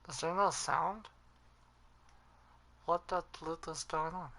Is there no sound? What the flip is going on?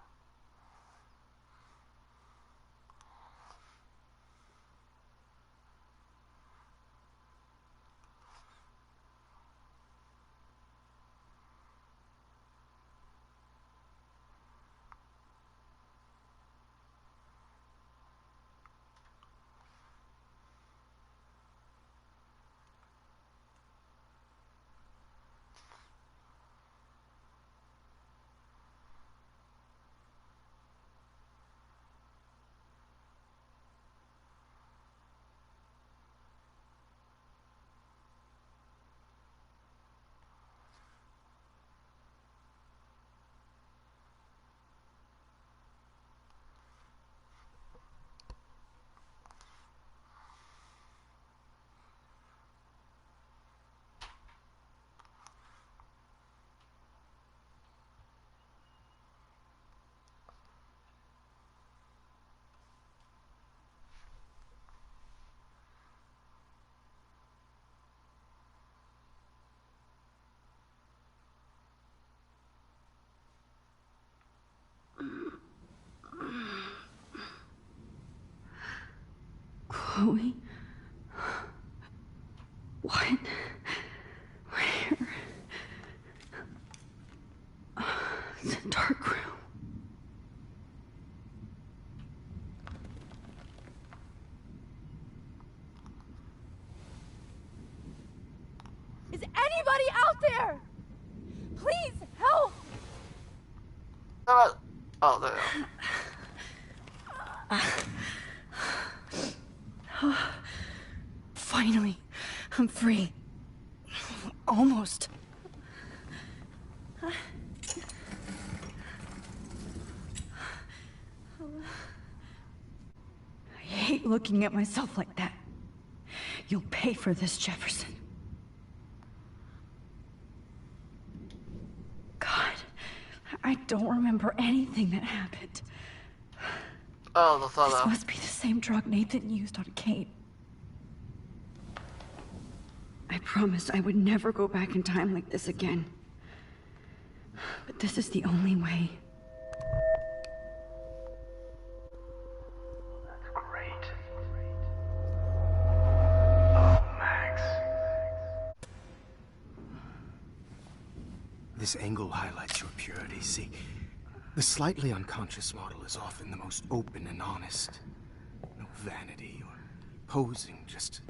Chloe? What? Where? It's a dark room. Is anybody out there? Please help! Oh, there. Finally, I'm free. Almost. I hate looking at myself like that. You'll pay for this, Jefferson. God, I don't remember anything that happened. Oh, the photo. This must be the same drug Nathan used on Kate. I promised I would never go back in time like this again. But this is the only way. That's great. Oh, Max. This angle highlights your purity, see? The slightly unconscious model is often the most open and honest. No vanity or posing, just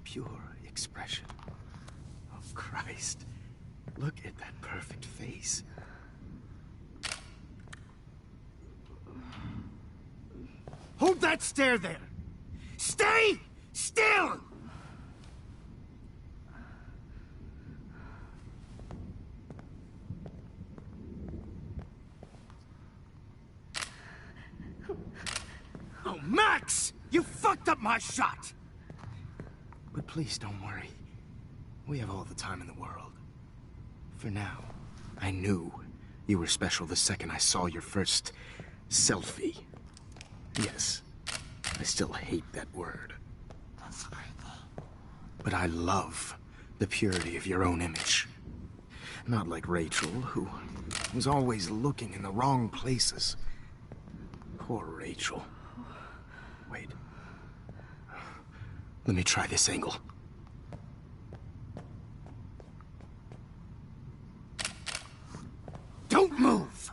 pure expression. Oh, Christ. Look at that perfect face. Hold that stare there! Stay still! Oh, Max! You fucked up my shot! But please don't worry. We have all the time in the world. For now, I knew you were special the second I saw your first selfie. Yes, I still hate that word. That's great though. But I love the purity of your own image. Not like Rachel, who was always looking in the wrong places. Poor Rachel. Wait. Let me try this angle. Don't move!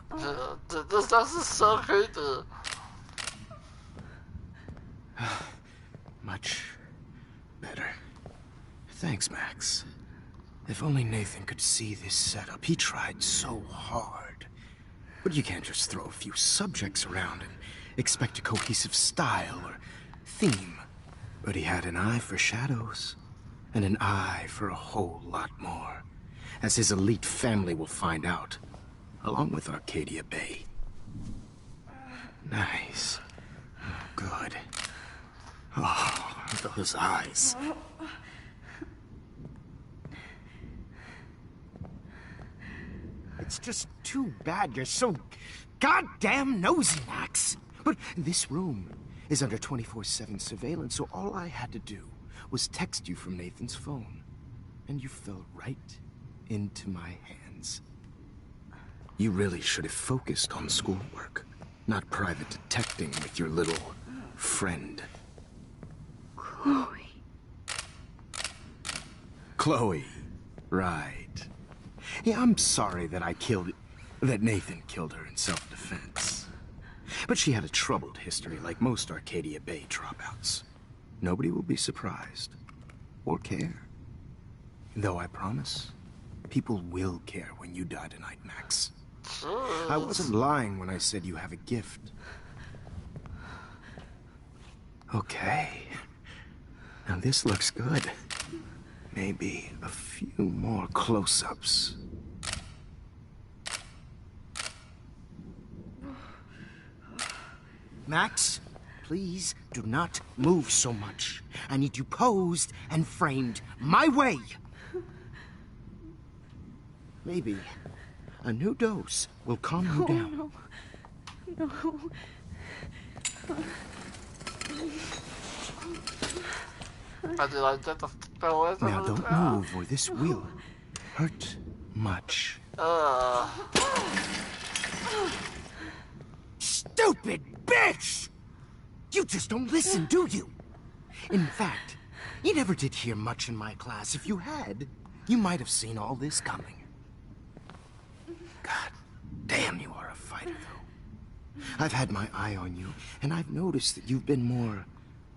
This is so creepy. Much better. Thanks, Max. If only Nathan could see this setup. He tried so hard. But you can't just throw a few subjects around and expect a cohesive style or theme. But he had an eye for shadows, and an eye for a whole lot more, as his elite family will find out, along with Arcadia Bay. Nice. Good. Oh, those eyes. It's just too bad you're so goddamn nosy, Max. But this room is under 24/7 surveillance, so all I had to do was text you from Nathan's phone. And you fell right into my hands. You really should have focused on schoolwork, not private detecting with your little friend. Chloe. Chloe. Right. Yeah, I'm sorry that that Nathan killed her in self-defense. But she had a troubled history like most Arcadia Bay dropouts. Nobody will be surprised. Or care. Though I promise, people will care when you die tonight, Max. I wasn't lying when I said you have a gift. Okay. Now this looks good. Maybe a few more close-ups. Max, please do not move so much. I need you posed and framed my way. Maybe a new dose will calm you down. No. I did like that. Now don't move or this will hurt much. Stupid bitch! You just don't listen, do you? In fact, you never did hear much in my class. If you had, you might have seen all this coming. God damn, you are a fighter, though. I've had my eye on you, and I've noticed that you've been more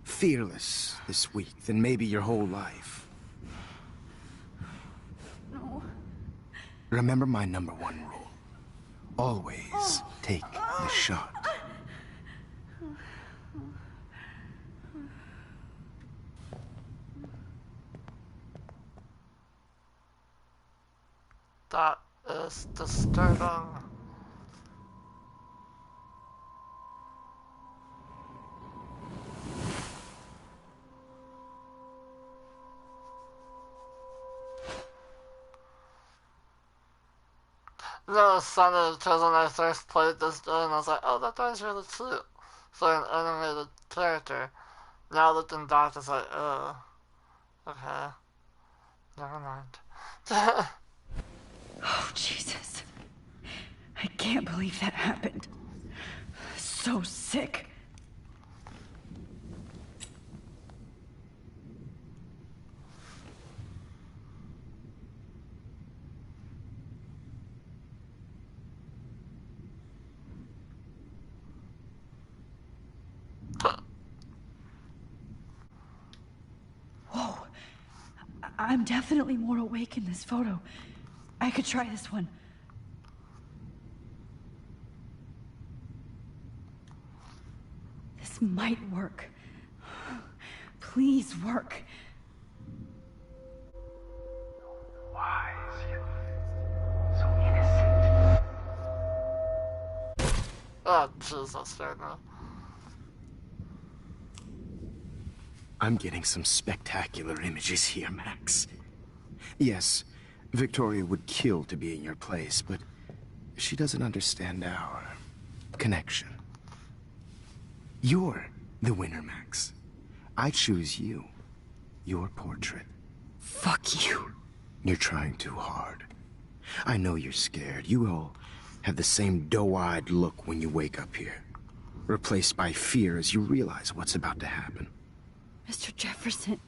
fearless this week than maybe your whole life. No. Remember my #1 rule. Always take the shot. That is disturbing. No, it sounded because when I first played this game, I was like, oh, that guy's really cute. So an animated character. Now looking back, it's like, oh, okay. Never mind. Oh, Jesus. I can't believe that happened. So sick. Whoa. I'm definitely more awake in this photo. I could try this one. This might work. Please work. Wise yet so innocent. Oh, Jesus, right now. I'm getting some spectacular images here, Max. Yes, Victoria would kill to be in your place, but she doesn't understand our connection. You're the winner, Max. I choose you. Your portrait. Fuck you. You're trying too hard. I know you're scared. You all have the same doe-eyed look when you wake up here. Replaced by fear as you realize what's about to happen. Mr. Jefferson,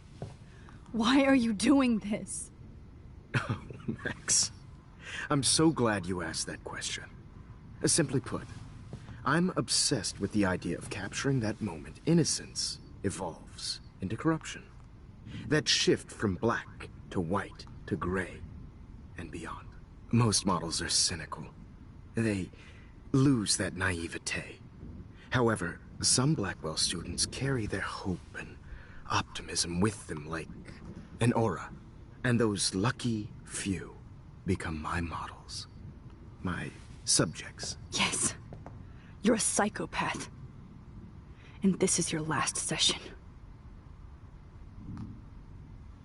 why are you doing this? Oh, Max. I'm so glad you asked that question. Simply put, I'm obsessed with the idea of capturing that moment innocence evolves into corruption. That shift from black to white to gray and beyond. Most models are cynical. They lose that naivete. However, some Blackwell students carry their hope and optimism with them like an aura. And those lucky few become my models. My subjects. Yes. You're a psychopath. And this is your last session.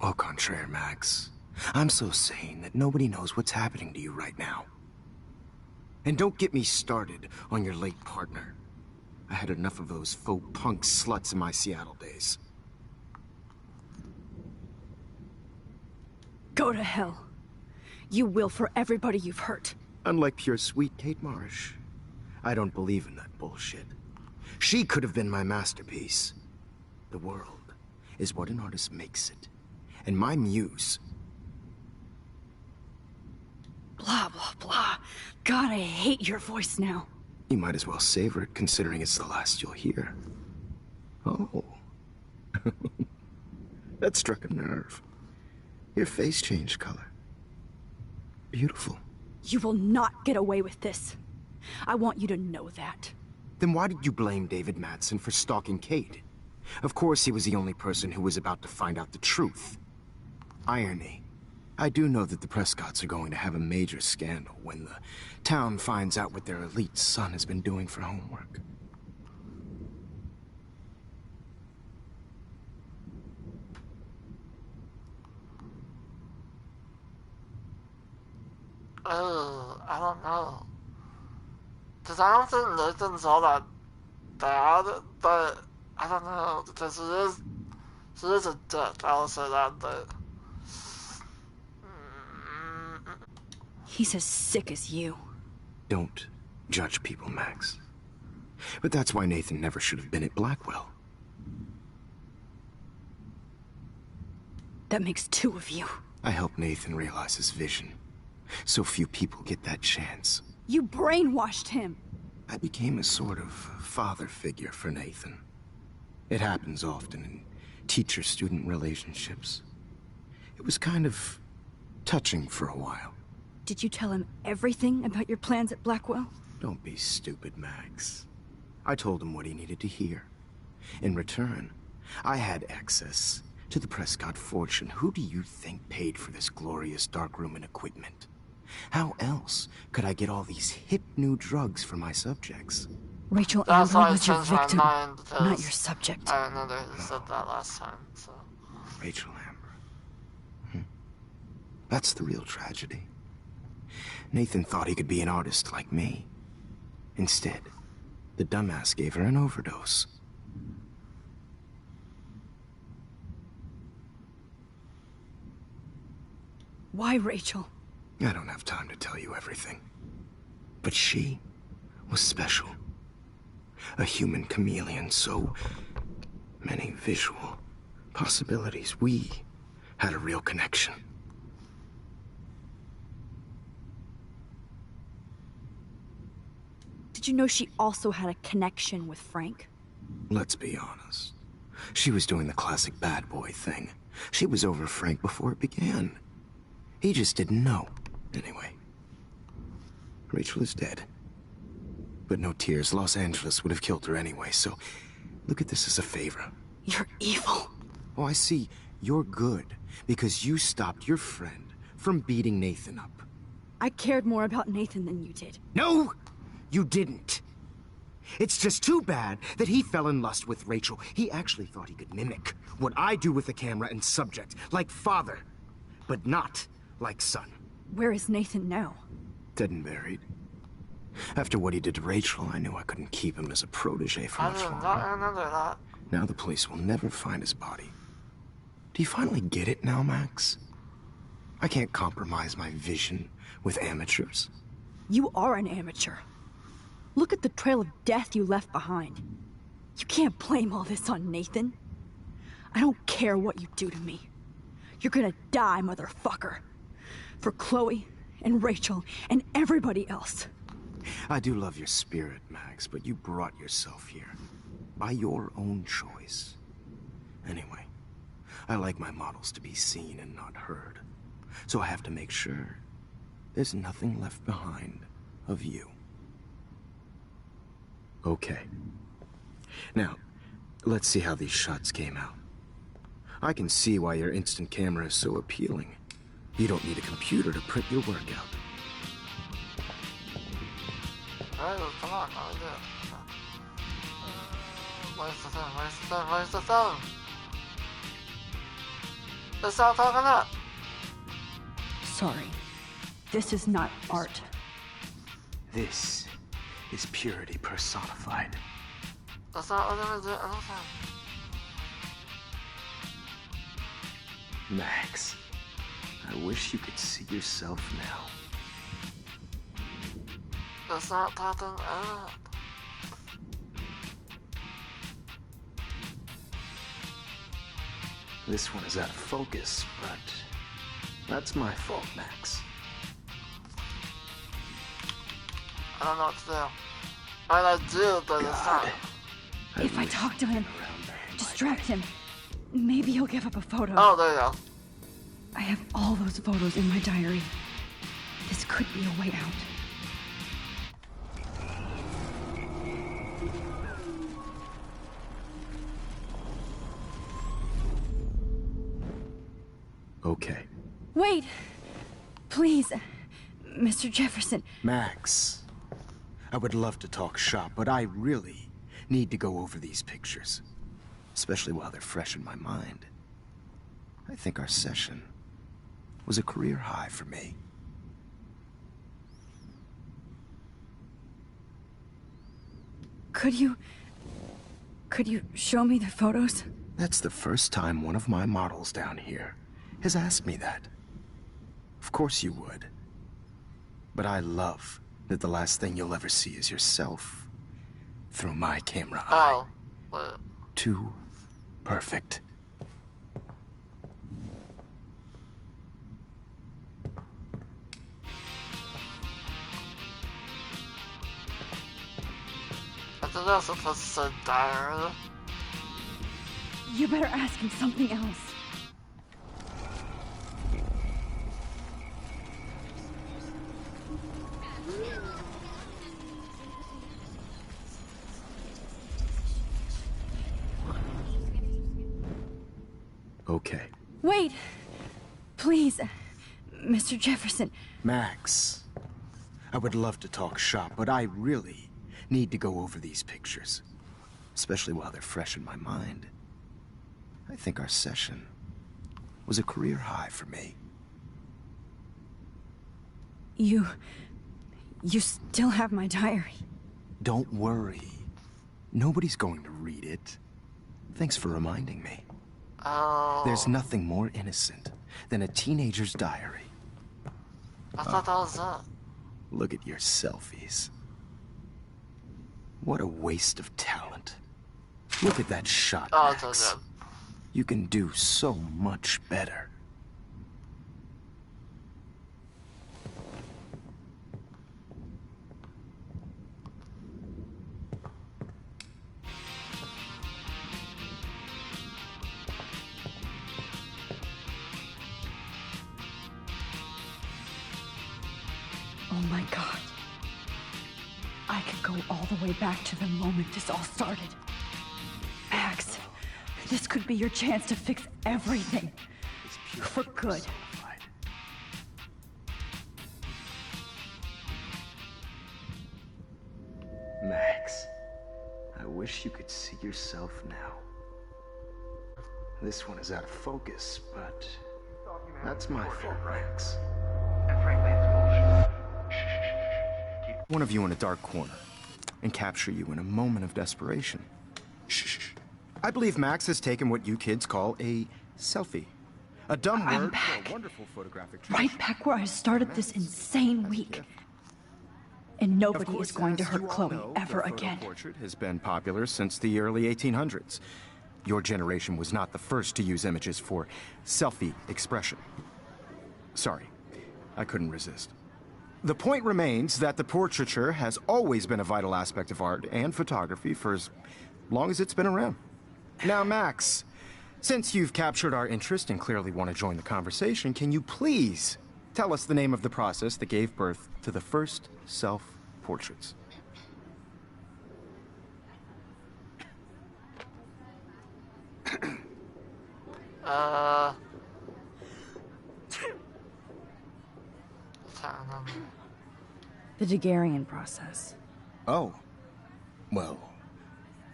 Au contraire, Max. I'm so sane that nobody knows what's happening to you right now. And don't get me started on your late partner. I had enough of those faux punk sluts in my Seattle days. Go to hell. You will for everybody you've hurt. Unlike pure sweet Kate Marsh, I don't believe in that bullshit. She could have been my masterpiece. The world is what an artist makes it. And my muse... Blah, blah, blah. God, I hate your voice now. You might as well savor it, considering it's the last you'll hear. Oh. That struck a nerve. Your face changed color. Beautiful. You will not get away with this. I want you to know that. Then why did you blame David Madsen for stalking Kate? Of course he was the only person who was about to find out the truth. Irony. I do know that the Prescotts are going to have a major scandal when the town finds out what their elite son has been doing for homework. I don't know. Because I don't think Nathan's all that bad, but I don't know, because she is a dick, I will say that, but... He's as sick as you. Don't judge people, Max. But that's why Nathan never should have been at Blackwell. That makes two of you. I helped Nathan realize his vision. So few people get that chance. You brainwashed him. I became a sort of father figure for Nathan. It happens often in teacher-student relationships. It was kind of touching for a while. Did you tell him everything about your plans at Blackwell? Don't be stupid, Max. I told him what he needed to hear. In return, I had access to the Prescott fortune. Who do you think paid for this glorious darkroom and equipment? How else could I get all these hip new drugs for my subjects? Rachel That's why Amber I was your changed my victim, mind, because not your subject. I remember you said that last time, so... Rachel Amber. That's the real tragedy. Nathan thought he could be an artist like me. Instead, the dumbass gave her an overdose. Why, Rachel? I don't have time to tell you everything. But she was special. A human chameleon, so many visual possibilities. We had a real connection. Did you know she also had a connection with Frank? Let's be honest. She was doing the classic bad boy thing. She was over Frank before it began. He just didn't know. Anyway, Rachel is dead. But no tears. Los Angeles would have killed her anyway, so look at this as a favor. You're evil. Oh, I see. You're good because you stopped your friend from beating Nathan up. I cared more about Nathan than you did. No, you didn't. It's just too bad that he fell in lust with Rachel. He actually thought he could mimic what I do with the camera and subject, like father, but not like son. Where is Nathan now? Dead and buried. After what he did to Rachel, I knew I couldn't keep him as a protege for I much did longer. not remember that. Now the police will never find his body. Do you finally get it now, Max? I can't compromise my vision with amateurs. You are an amateur. Look at the trail of death you left behind. You can't blame all this on Nathan. I don't care what you do to me. You're gonna die, motherfucker. For Chloe and Rachel and everybody else. I do love your spirit, Max, but you brought yourself here. By your own choice. Anyway, I like my models to be seen and not heard. So I have to make sure there's nothing left behind of you. Okay. Now, let's see how these shots came out. I can see why your instant camera is so appealing. You don't need a computer to print your work out. Alright, well, come on, how do we do it? Where's the thing? Where's the thing? Where's the thing? Let's not talking up. Sorry. This is not art. This is purity personified. That's not what I'm gonna do anything. Max, I wish you could see yourself now. It's not popping up. This one is out of focus, but that's my fault, Max. I don't know what to do. I do, but it's not. If I talk to him, distract him, maybe he'll give up a photo. Oh, there you go. I have all those photos in my diary. This could be a way out. Okay. Wait! Please, Mr. Jefferson. Max, I would love to talk shop, but I really need to go over these pictures. Especially while they're fresh in my mind. I think our session was a career high for me. Could you show me the photos? That's the first time one of my models down here has asked me that. Of course you would. But I love that the last thing you'll ever see is yourself through my camera eye. Oh. What? Too perfect. I think that's supposed to say diary. You better ask him something else. Okay. Wait! Please, Mr. Jefferson. Max, I would love to talk shop, but I really need to go over these pictures. Especially while they're fresh in my mind. I think our session was a career high for me. You still have my diary. Don't worry. Nobody's going to read it. Thanks for reminding me. Oh. There's nothing more innocent than a teenager's diary. I thought that was it. Look at your selfies. What a waste of talent. Look at that shot, Oh, it's so Max. good. You can do so much better. Oh my god. I could go all the way back to the moment this all started. Max, this could be your chance to fix everything. For good. Max, I wish you could see yourself now. This one is out of focus, but that's my fault, Max. And frankly, it's bullshit. One of you in a dark corner and capture you in a moment of desperation. Shh. I believe Max has taken what you kids call a selfie. A dumb I'm word back. for a wonderful photographic Right back where I started this insane week. And nobody is going to hurt Chloe ever again. Portrait has been popular since the early 1800s. Your generation was not the first to use images for selfie expression. Sorry, I couldn't resist. The point remains that the portraiture has always been a vital aspect of art and photography for as long as it's been around. Now, Max, since you've captured our interest and clearly want to join the conversation, can you please tell us the name of the process that gave birth to the first self-portraits? I can't remember. The Daguerrean process. Oh. Well,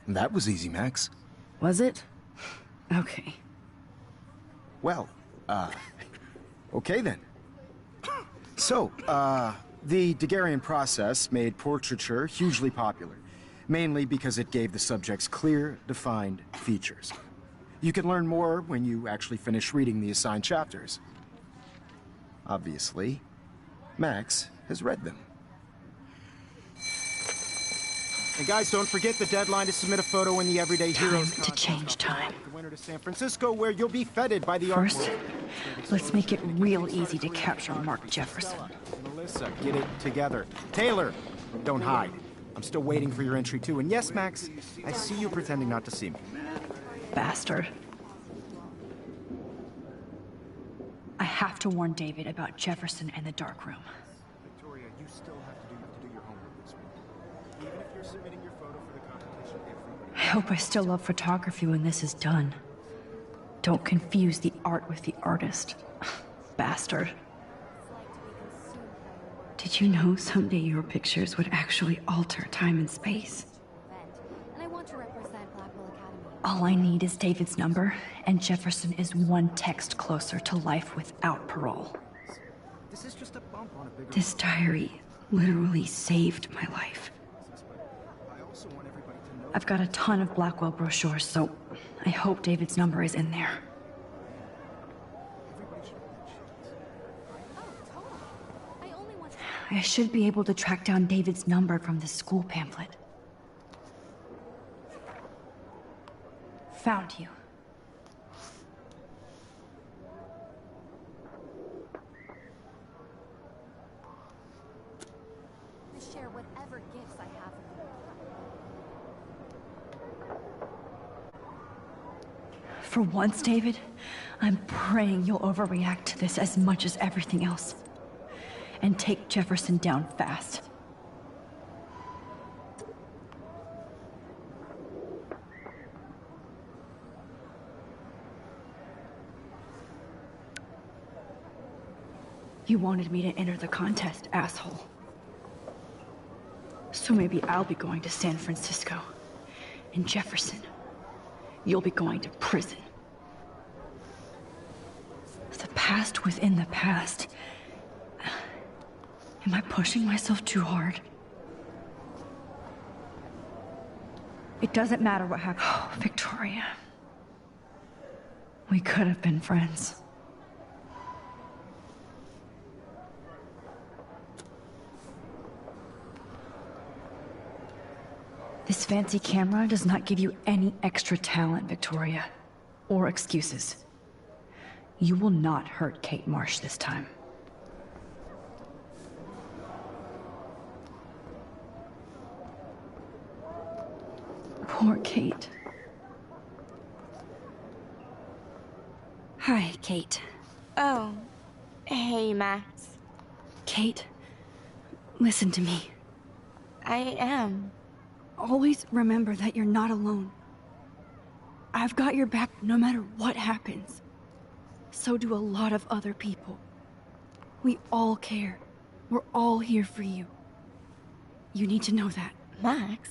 that was easy, Max. Was it? Okay. Well, okay then. So, the Daguerrean process made portraiture hugely popular, mainly because it gave the subjects clear, defined features. You can learn more when you actually finish reading the assigned chapters. obviously, Max has read them. And guys, don't forget the deadline to submit a photo in the Everyday Heroes Time to change time. The winner to San Francisco, where you'll be feted by the First, let's make it real easy to capture Mark Jefferson. Melissa, get it together. Taylor, don't hide. I'm still waiting for your entry too. And yes, Max, I see you pretending not to see me. Bastard. I have to warn David about Jefferson and the dark room. Victoria, you still have to do your homework this week. Even if you're submitting your photo for the competition, everybody... I hope I still love photography when this is done. Don't confuse the art with the artist. Bastard. Did you know someday your pictures would actually alter time and space? And I want to represent Blackwell Academy. All I need is David's number, and Jefferson is one text closer to life without parole. This is just a bump on a bigger... This diary literally saved my life. I also want everybody to know... I've got a ton of Blackwell brochures, so I hope David's number is in there. I should be able to track down David's number from the school pamphlet. Found you. To share whatever gifts I have with you. For once, David, I'm praying you'll overreact to this as much as everything else. And take Jefferson down fast. You wanted me to enter the contest, asshole. So maybe I'll be going to San Francisco. And Jefferson, you'll be going to prison. The past within the past. Am I pushing myself too hard? It doesn't matter what happened. Oh, Victoria. We could have been friends. This fancy camera does not give you any extra talent, Victoria. Or excuses. You will not hurt Kate Marsh this time. Poor Kate. Hi, Kate. Oh, hey, Max. Kate, listen to me. I am. Always remember that you're not alone. I've got your back no matter what happens. So do a lot of other people. We all care. We're all here for you. You need to know that. Max,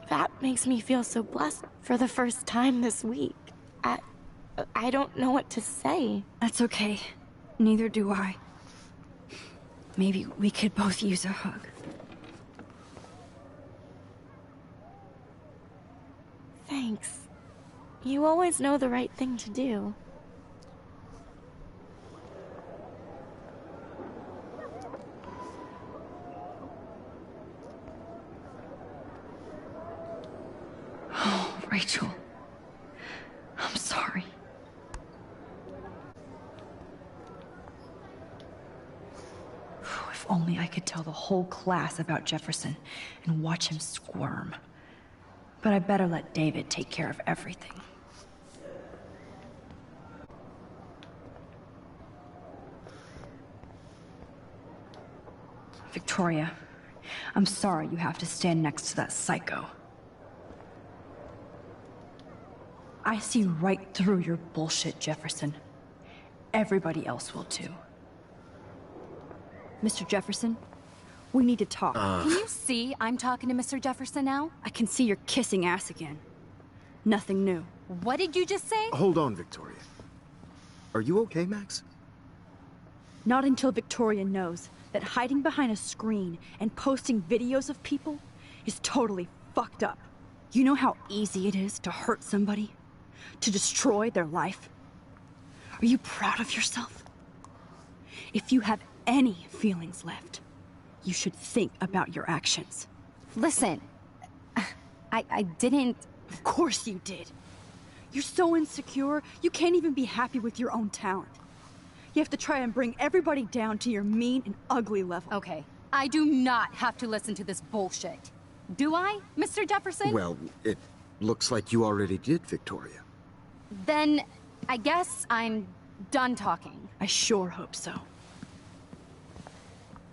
that makes me feel so blessed for the first time this week. I don't know what to say. That's okay. Neither do I. Maybe we could both use a hug. Thanks. You always know the right thing to do. Oh, Rachel. I'm sorry. If only I could tell the whole class about Jefferson and watch him squirm. But I better let David take care of everything. Victoria, I'm sorry you have to stand next to that psycho. I see right through your bullshit, Jefferson. Everybody else will too. Mr. Jefferson, we need to talk. Can you see I'm talking to Mr. Jefferson now? I can see you're kissing ass again. Nothing new. What did you just say? Hold on, Victoria. Are you okay, Max? Not until Victoria knows that hiding behind a screen and posting videos of people is totally fucked up. You know how easy it is to hurt somebody? To destroy their life? Are you proud of yourself? If you have any feelings left, you should think about your actions. Listen, I didn't... Of course you did. You're so insecure, you can't even be happy with your own talent. You have to try and bring everybody down to your mean and ugly level. Okay, I do not have to listen to this bullshit. Do I, Mr. Jefferson? Well, it looks like you already did, Victoria. Then, I guess I'm done talking. I sure hope so.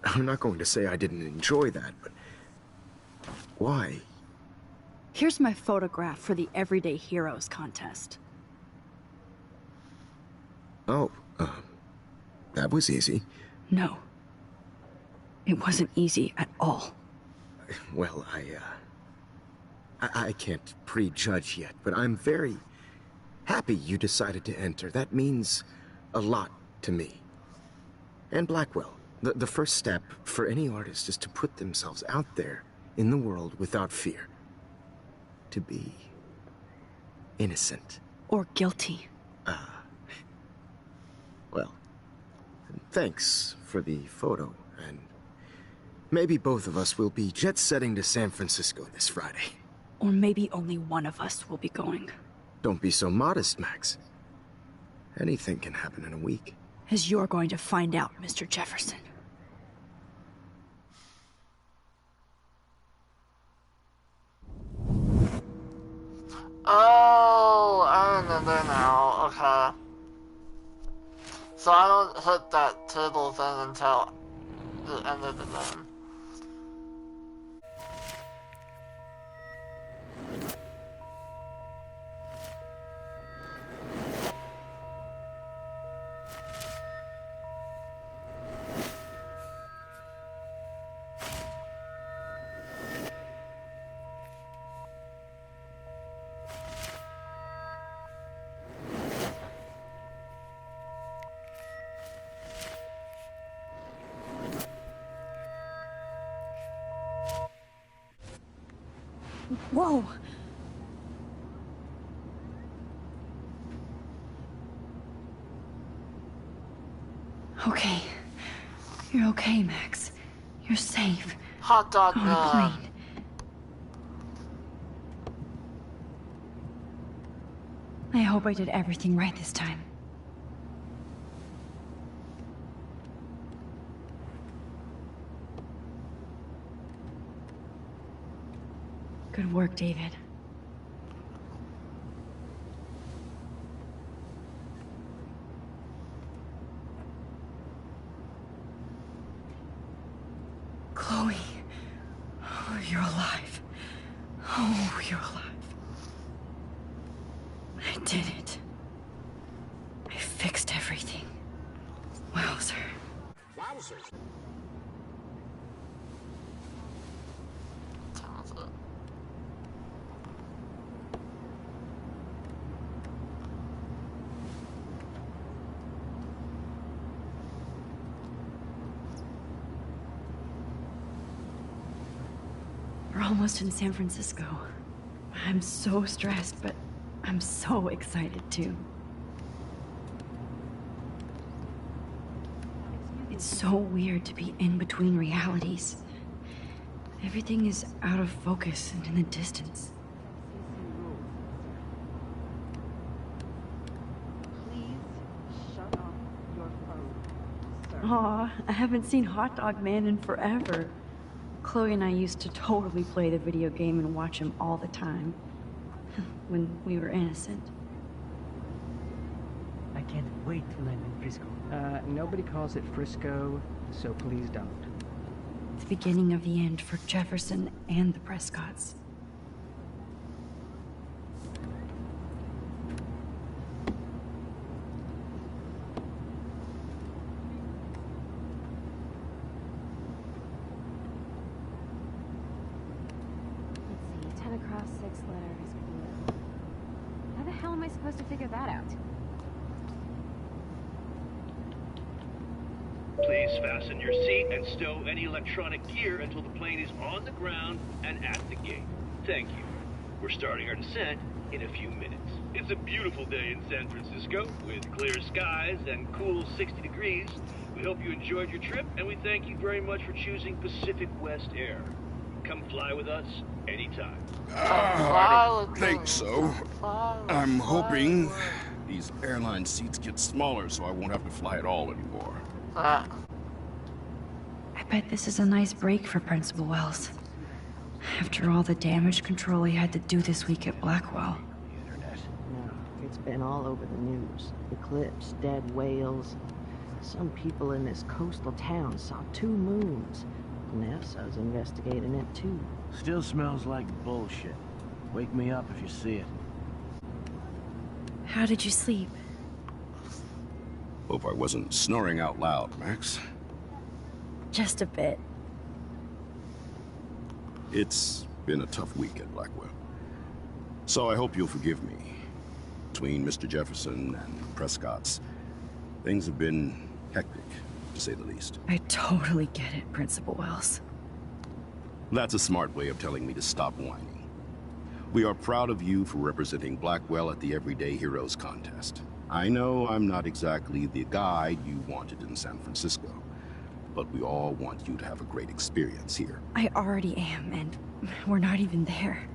I'm not going to say I didn't enjoy that, but... why? Here's my photograph for the Everyday Heroes contest. Oh, that was easy. No. It wasn't easy at all. Well, I can't prejudge yet, but I'm very happy you decided to enter. That means a lot to me. And Blackwell. The first step for any artist is to put themselves out there in the world without fear. To be innocent. Or guilty. Well, thanks for the photo, and maybe both of us will be jet-setting to San Francisco this Friday. Or maybe only one of us will be going. Don't be so modest, Max. Anything can happen in a week. As you're going to find out, Mr. Jefferson. Oh, I remember now. Okay. So I don't hit that table thing until the end of the game. Whoa! Okay. You're okay, Max. You're safe. Hot dog On a man. plane. I hope I did everything right this time. Good work, David. Chloe. Oh, you're alive. Oh, you're alive. I did it. I fixed everything. Wowzer. We're almost in San Francisco. I'm so stressed, but I'm so excited too. It's so weird to be in between realities. Everything is out of focus and in the distance. Please shut off your phone, sir. Aw, I haven't seen Hot Dog Man in forever. Chloe and I used to totally play the video game and watch him all the time. When we were innocent. I can't wait till I'm in Frisco. Nobody calls it Frisco, so please don't. The beginning of the end for Jefferson and the Prescotts. Let's see, 10 across, 6 letters, blue. How the hell am I supposed to figure that out? Please fasten your seat and stow any electronic gear until the plane is on the ground and at the gate. Thank you. We're starting our descent in a few minutes. It's a beautiful day in San Francisco, with clear skies and cool 60 degrees. We hope you enjoyed your trip, and we thank you very much for choosing Pacific West Air. Come fly with us anytime. I don't think so. I'm hoping these airline seats get smaller so I won't have to fly at all anymore. I bet this is a nice break for Principal Wells. After all the damage control he had to do this week at Blackwell. No, it's been all over the news. Eclipse, dead whales. Some people in this coastal town saw 2 moons. NASA's investigating it too. Still smells like bullshit. Wake me up if you see it. How did you sleep? Hope I wasn't snoring out loud, Max. Just a bit. It's been a tough week at Blackwell. So I hope you'll forgive me. Between Mr. Jefferson and Prescott's, things have been hectic, to say the least. I totally get it, Principal Wells. That's a smart way of telling me to stop whining. We are proud of you for representing Blackwell at the Everyday Heroes contest. I know I'm not exactly the guide you wanted in San Francisco, but we all want you to have a great experience here. I already am, and we're not even there.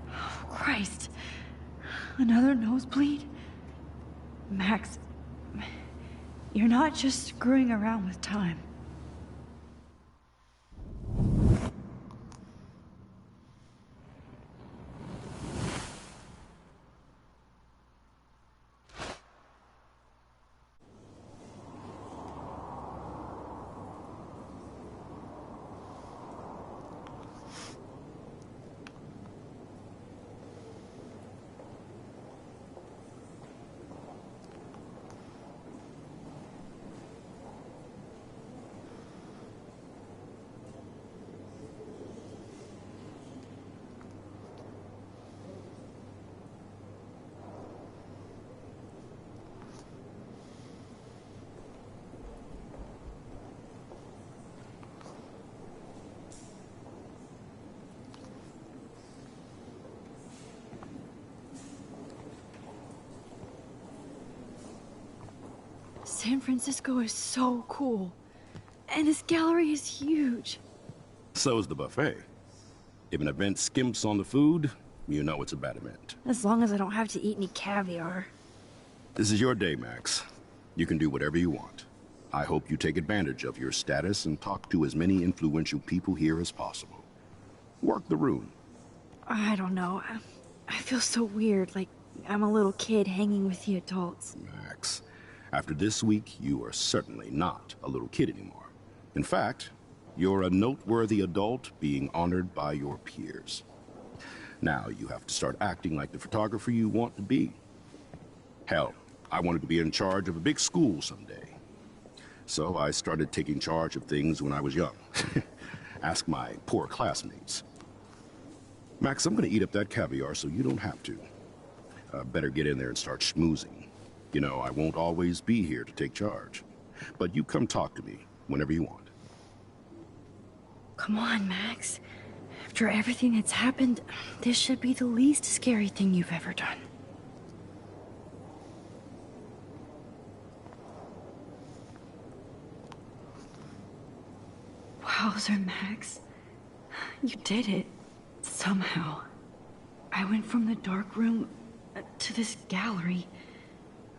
Oh, Christ. Another nosebleed? Max, you're not just screwing around with time. San Francisco is so cool. And this gallery is huge. So is the buffet. If an event skimps on the food, you know it's a bad event. As long as I don't have to eat any caviar. This is your day, Max. You can do whatever you want. I hope you take advantage of your status and talk to as many influential people here as possible. Work the room. I don't know. I feel so weird, like I'm a little kid hanging with the adults. Max, after this week, you are certainly not a little kid anymore. In fact, you're a noteworthy adult being honored by your peers. Now you have to start acting like the photographer you want to be. Hell, I wanted to be in charge of a big school someday. So I started taking charge of things when I was young. Ask my poor classmates. Max, I'm gonna eat up that caviar so you don't have to. Better get in there and start schmoozing. You know, I won't always be here to take charge. But you come talk to me whenever you want. Come on, Max. After everything that's happened, this should be the least scary thing you've ever done. Wowzer, Max. You did it. Somehow. I went from the dark room to this gallery.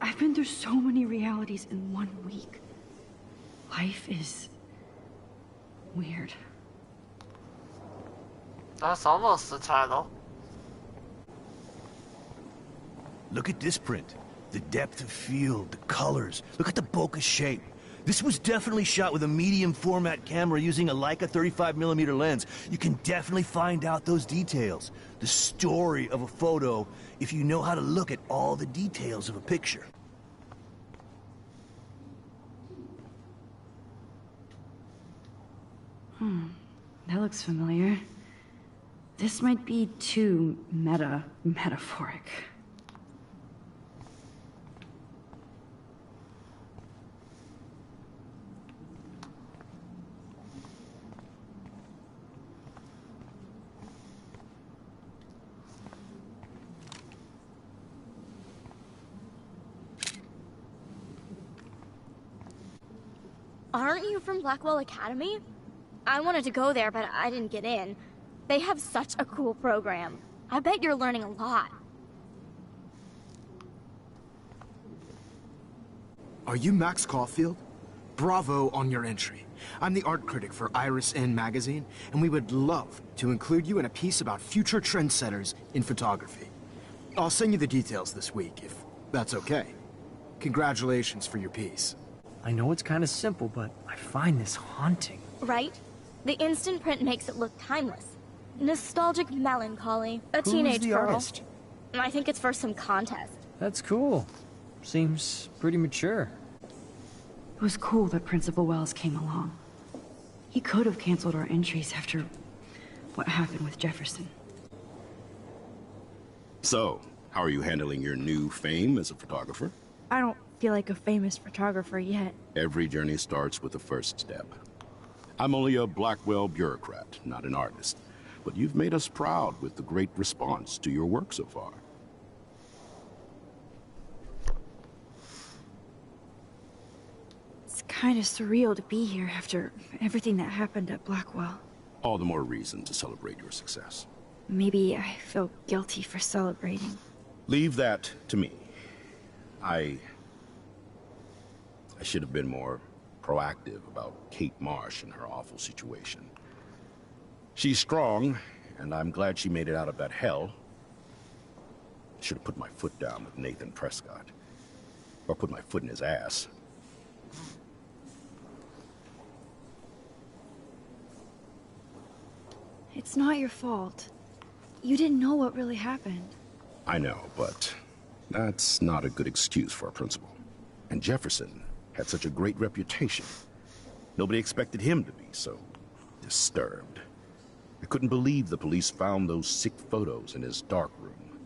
I've been through so many realities in 1 week. Life is weird. That's almost the title. Look at this print. The depth of field, the colors. Look at the bokeh shape. This was definitely shot with a medium format camera using a Leica 35mm lens. You can definitely find out those details. The story of a photo if you know how to look at all the details of a picture. That looks familiar. This might be too metaphoric. Aren't you from Blackwell Academy? I wanted to go there, but I didn't get in. They have such a cool program. I bet you're learning a lot. Are you Max Caulfield? Bravo on your entry. I'm the art critic for Iris N magazine, and we would love to include you in a piece about future trendsetters in photography. I'll send you the details this week, if that's okay. Congratulations for your piece. I know it's kind of simple, but I find this haunting. Right? The instant print makes it look timeless. Nostalgic melancholy. A teenage the girl. artist? I think it's for some contest. That's cool. Seems pretty mature. It was cool that Principal Wells came along. He could have canceled our entries after what happened with Jefferson. So, how are you handling your new fame as a photographer? I don't feel like a famous photographer yet. Every journey starts with the first step. I'm only a Blackwell bureaucrat, not an artist. But you've made us proud with the great response to your work so far. It's kind of surreal to be here after everything that happened at Blackwell. All the more reason to celebrate your success. Maybe I feel guilty for celebrating. Leave that to me. I should have been more proactive about Kate Marsh and her awful situation. She's strong, and I'm glad she made it out of that hell. Should have put my foot down with Nathan Prescott. Or put my foot in his ass. It's not your fault. You didn't know what really happened. I know, but that's not a good excuse for a principal. And Jefferson had such a great reputation. Nobody expected him to be so disturbed. I couldn't believe the police found those sick photos in his dark room.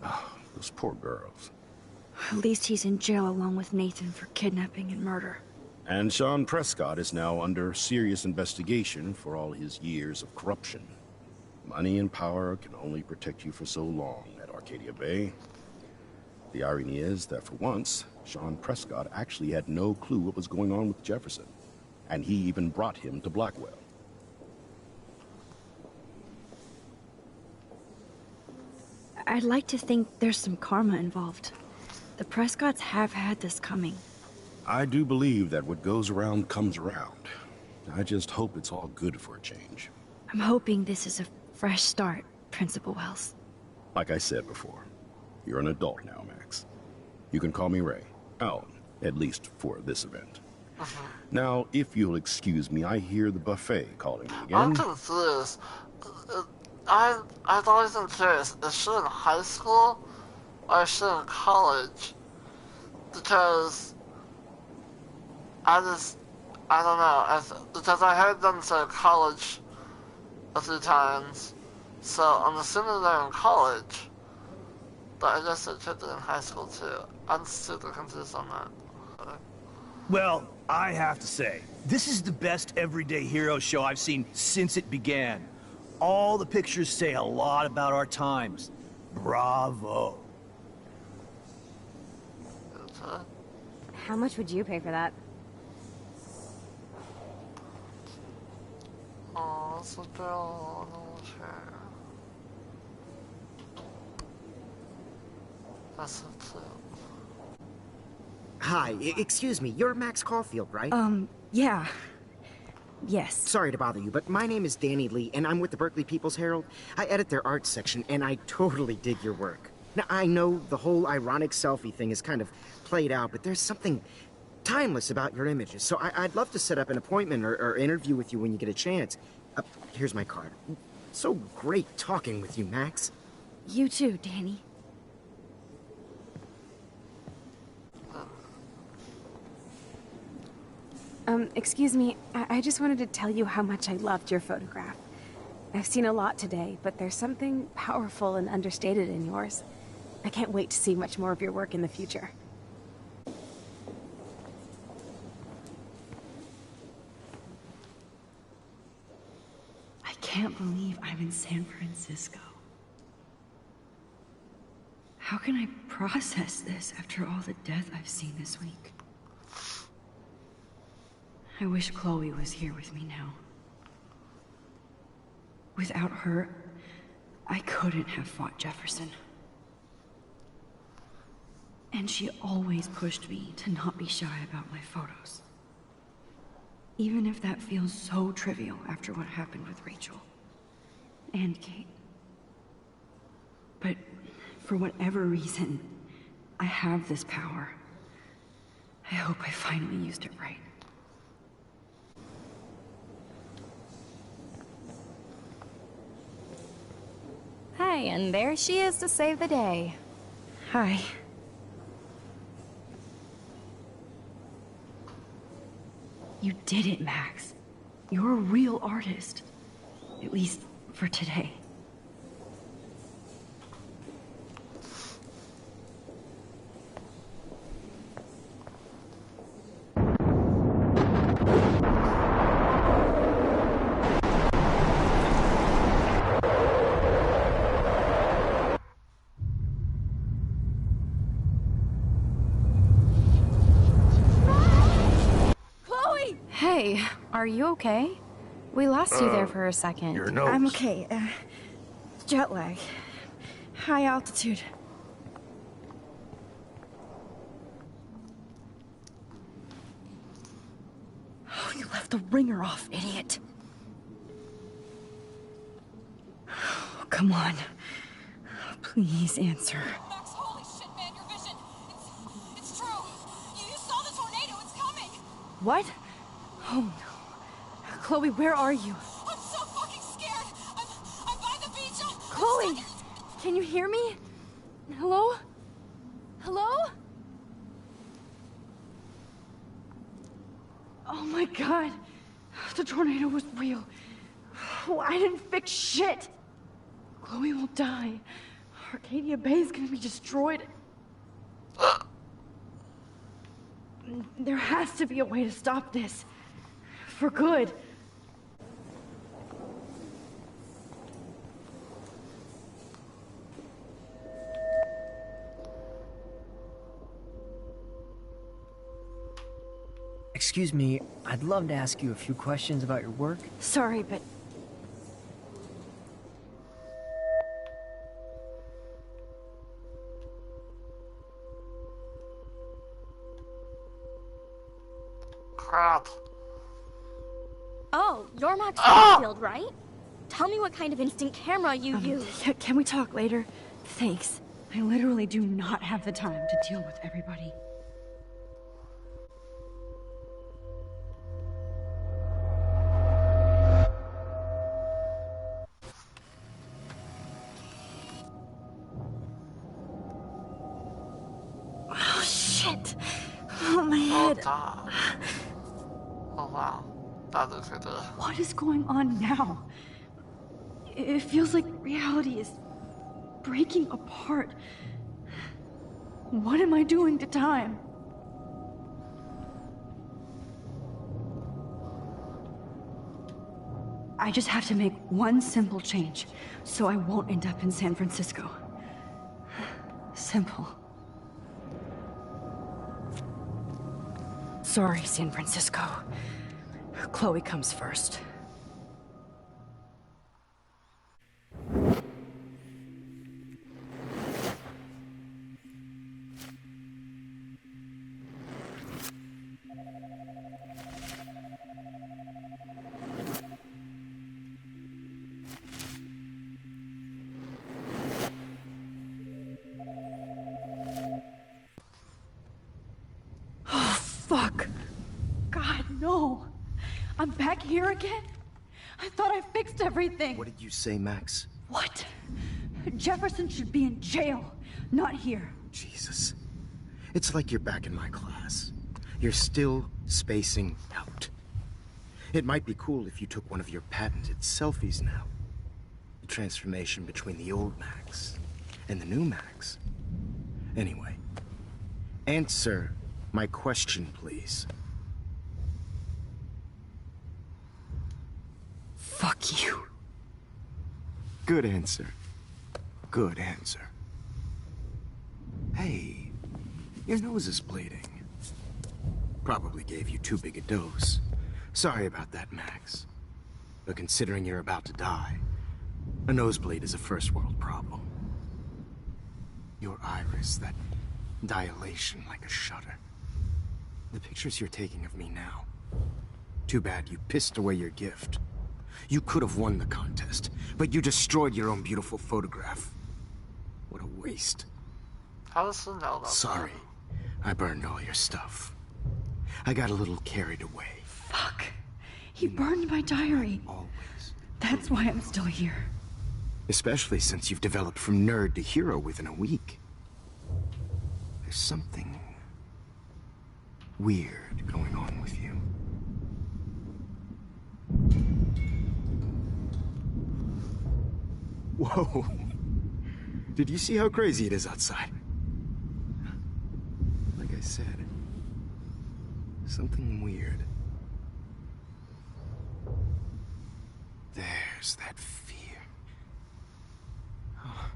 Oh, those poor girls. At least he's in jail along with Nathan for kidnapping and murder. And Sean Prescott is now under serious investigation for all his years of corruption. Money and power can only protect you for so long at Arcadia Bay. The irony is that for once, Sean Prescott actually had no clue what was going on with Jefferson. And he even brought him to Blackwell. I'd like to think there's some karma involved. The Prescotts have had this coming. I do believe that what goes around comes around. I just hope it's all good for a change. I'm hoping this is a fresh start, Principal Wells. Like I said before, you're an adult now, Max. You can call me Ray. Oh, at least for this event. Now, if you'll excuse me, I hear the buffet calling me again. I'm confused. I've always been curious. Is she in high school or is she in college? Because I don't know. Because I heard them say college a few times, so I'm assuming they're in college. But I guess they could be in high school too. I'm super confused on that. Well, I have to say, this is the best everyday hero show I've seen since it began. All the pictures say a lot about our times. Bravo. How much would you pay for that? Oh, it's a girl on the wheelchair. That's so cute. Hi, excuse me, you're Max Caulfield, right? Yeah. Yes. Sorry to bother you, but my name is Danny Lee, and I'm with the Berkeley People's Herald. I edit their arts section, and I totally dig your work. Now, I know the whole ironic selfie thing is kind of played out, but there's something timeless about your images, so I'd love to set up an appointment or interview with you when you get a chance. Here's my card. So great talking with you, Max. You too, Danny. Excuse me, I just wanted to tell you how much I loved your photograph. I've seen a lot today, but there's something powerful and understated in yours. I can't wait to see much more of your work in the future. I can't believe I'm in San Francisco. How can I process this after all the death I've seen this week? I wish Chloe was here with me now. Without her, I couldn't have fought Jefferson. And she always pushed me to not be shy about my photos. Even if that feels so trivial after what happened with Rachel. And Kate. But for whatever reason, I have this power. I hope I finally used it right. Hi, and there she is to save the day. Hi. You did it, Max. You're a real artist. At least for today. Hey, are you okay? We lost you there for a second. Your nose. I'm okay. Jet lag. High altitude. Oh, you left the ringer off, idiot. Oh, come on. Please answer. Max, holy shit, man, your vision. It's true. You saw the tornado. It's coming. What? Oh no. Chloe, where are you? I'm so fucking scared. I'm by the beach. Chloe! Can you hear me? Hello? Hello? Oh my god. The tornado was real. Oh, I didn't fix shit. Chloe will die. Arcadia Bay is gonna be destroyed. There has to be a way to stop this. For good. Excuse me, I'd love to ask you a few questions about your work. Sorry, but... Crap. Oh, you're Max Garfield, right? Tell me what kind of instant camera you use. Can we talk later? Thanks. I literally do not have the time to deal with everybody. Oh, shit. Oh, my head. Oh, wow. That looks good. What is going on now? It feels like reality is breaking apart. What am I doing to time? I just have to make one simple change, so I won't end up in San Francisco. Simple. Sorry, San Francisco. Chloe comes first. Oh, fuck. God, no. I'm back here again? I thought I fixed everything. What did you say, Max? What? Jefferson should be in jail, not here. Jesus. It's like you're back in my class. You're still spacing out. It might be cool if you took one of your patented selfies now. The transformation between the old Max and the new Max. Anyway, answer my question, please. Fuck you. Good answer. Good answer. Hey, your nose is bleeding. Probably gave you too big a dose. Sorry about that, Max. But considering you're about to die, a nosebleed is a first world problem. Your iris, that dilation like a shutter. The pictures you're taking of me now. Too bad you pissed away your gift. You could have won the contest, but you destroyed your own beautiful photograph. What a waste. How does she know that? Sorry, I burned all your stuff. I got a little carried away. Fuck. He burned my diary. Always. That's why I'm still here. Especially since you've developed from nerd to hero within a week. There's something weird going on with you. Whoa. Did you see how crazy it is outside? Like I said, something weird. There's that fear. Oh,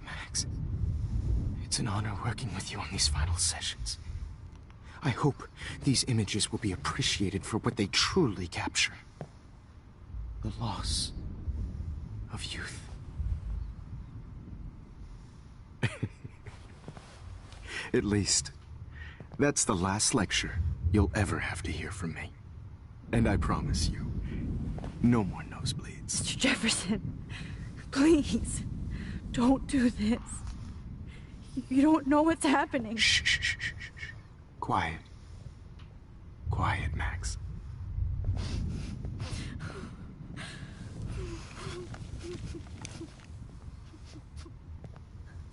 Max, it's an honor working with you on these final sessions. I hope these images will be appreciated for what they truly capture. The loss of youth. At least, that's the last lecture you'll ever have to hear from me. And I promise you, no more nosebleeds. Mr. Jefferson, please, don't do this. You don't know what's happening. Shh, shh, shh, shh, shh. Quiet. Quiet, Max.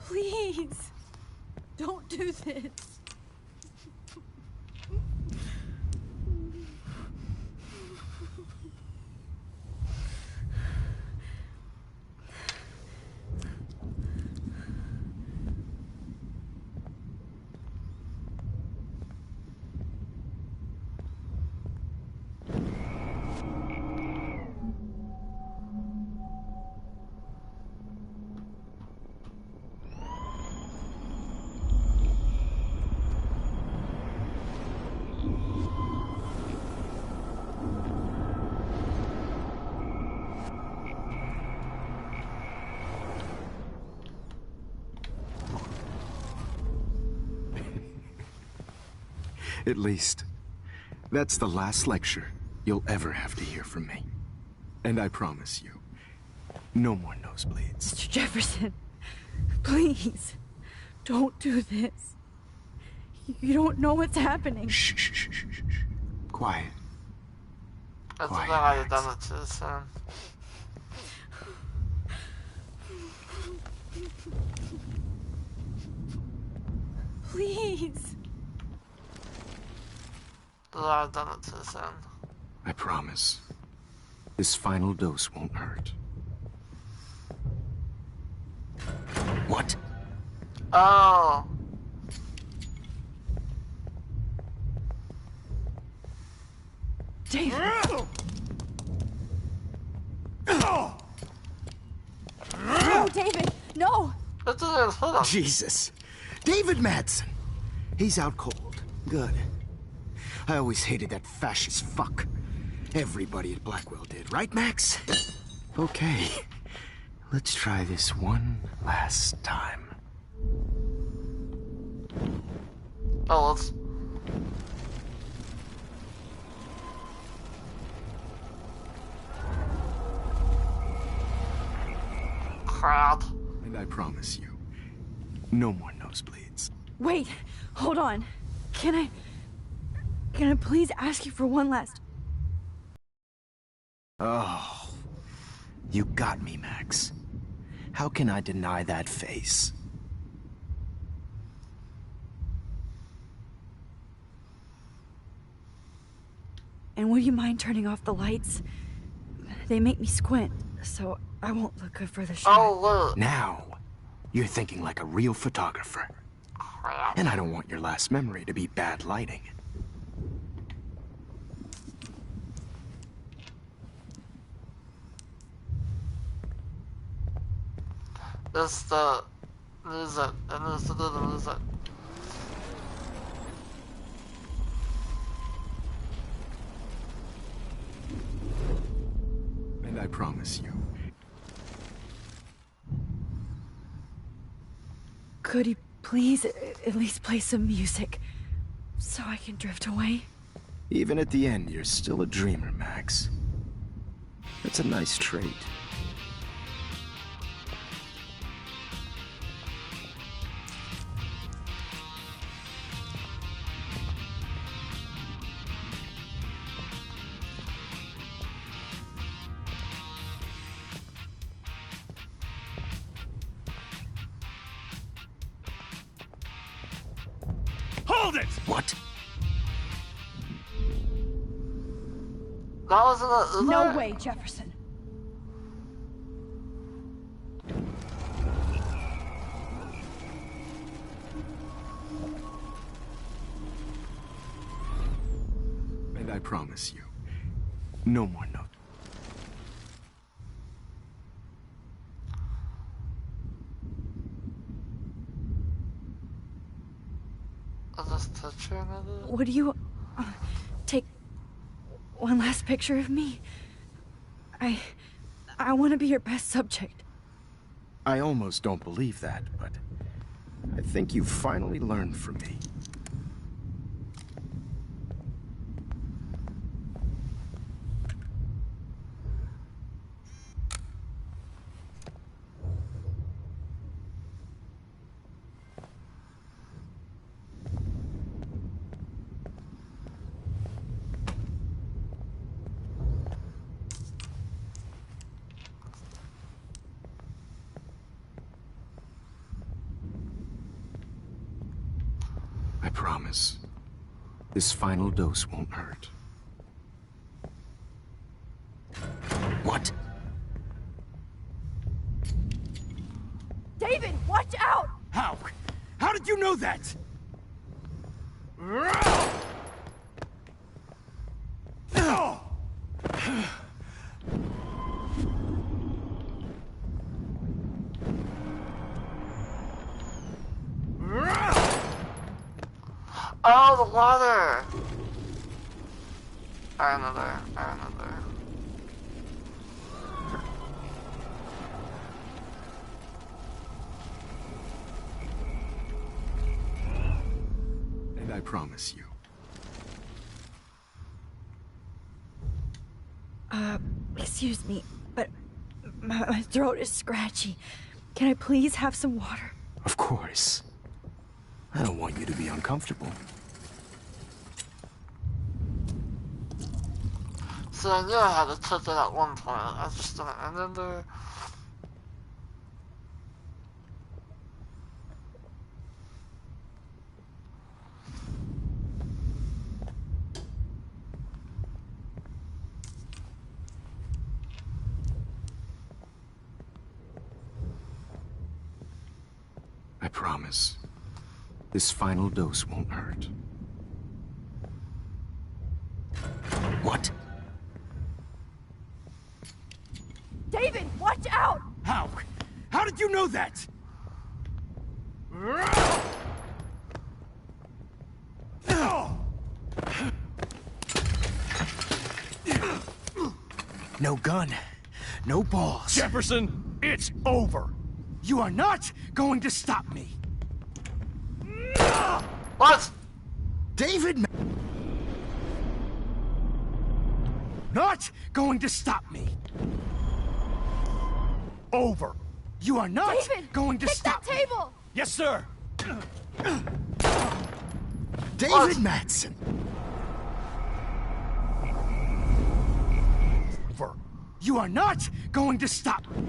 Please, don't do this. At least, that's the last lecture you'll ever have to hear from me. And I promise you, no more nosebleeds. Mr. Jefferson, please, don't do this. You don't know what's happening. Shh, shh, shh, shh, shh, shh. Quiet. I think Quiet, I might have Max. done it too soon. Please. I've done it too soon. I promise. This final dose won't hurt. What? Oh. David. No, David, no. That didn't even hit him. Jesus. David Madsen. He's out cold. Good. I always hated that fascist fuck. Everybody at Blackwell did, right, Max? Okay. Let's try this one last time. Oh, let's... Crap. And I promise you, no more nosebleeds. Wait, hold on. Can I please ask you for one last... Oh, you got me, Max. How can I deny that face? And would you mind turning off the lights? They make me squint, so I won't look good for the shot. Oh, look. Now, you're thinking like a real photographer. Crap. And I don't want your last memory to be bad lighting. It's the music. It needs to do the music. I promise you. Could he please at least play some music so I can drift away? Even at the end, you're still a dreamer, Max. That's a nice trait. Hold it! What? That wasn't a Uber? No way, Jefferson. And I promise you, no more note. I'll just touch her another. Would you take one last picture of me? I want to be your best subject. I almost don't believe that, but I think you've finally learned from me. I promise. This final dose won't hurt. What? David, watch out! How? How did you know that? Oh, the water! I know there. And I promise you. Excuse me, but my throat is scratchy. Can I please have some water? Of course. I don't want you to be uncomfortable. So I knew I had to touch it at one point. I just didn't remember. I promise. This final dose won't hurt. What? David, watch out! How? How did you know that? No gun. No balls. Jefferson, it's over. You are not going to stop me. What? David! Not going to stop me. Over. You are not David, going to stop that table! me. Yes, sir. David Madsen. Over. You are not going to stop me.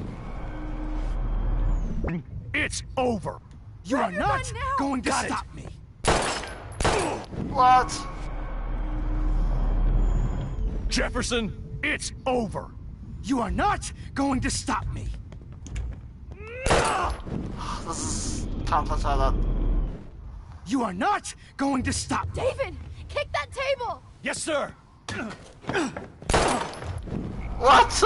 It's over. You are not going to stop me. What? Jefferson, it's over. You are not going to stop me. This is complicated. You are not going to stop me. David, kick that table! Yes, sir. What?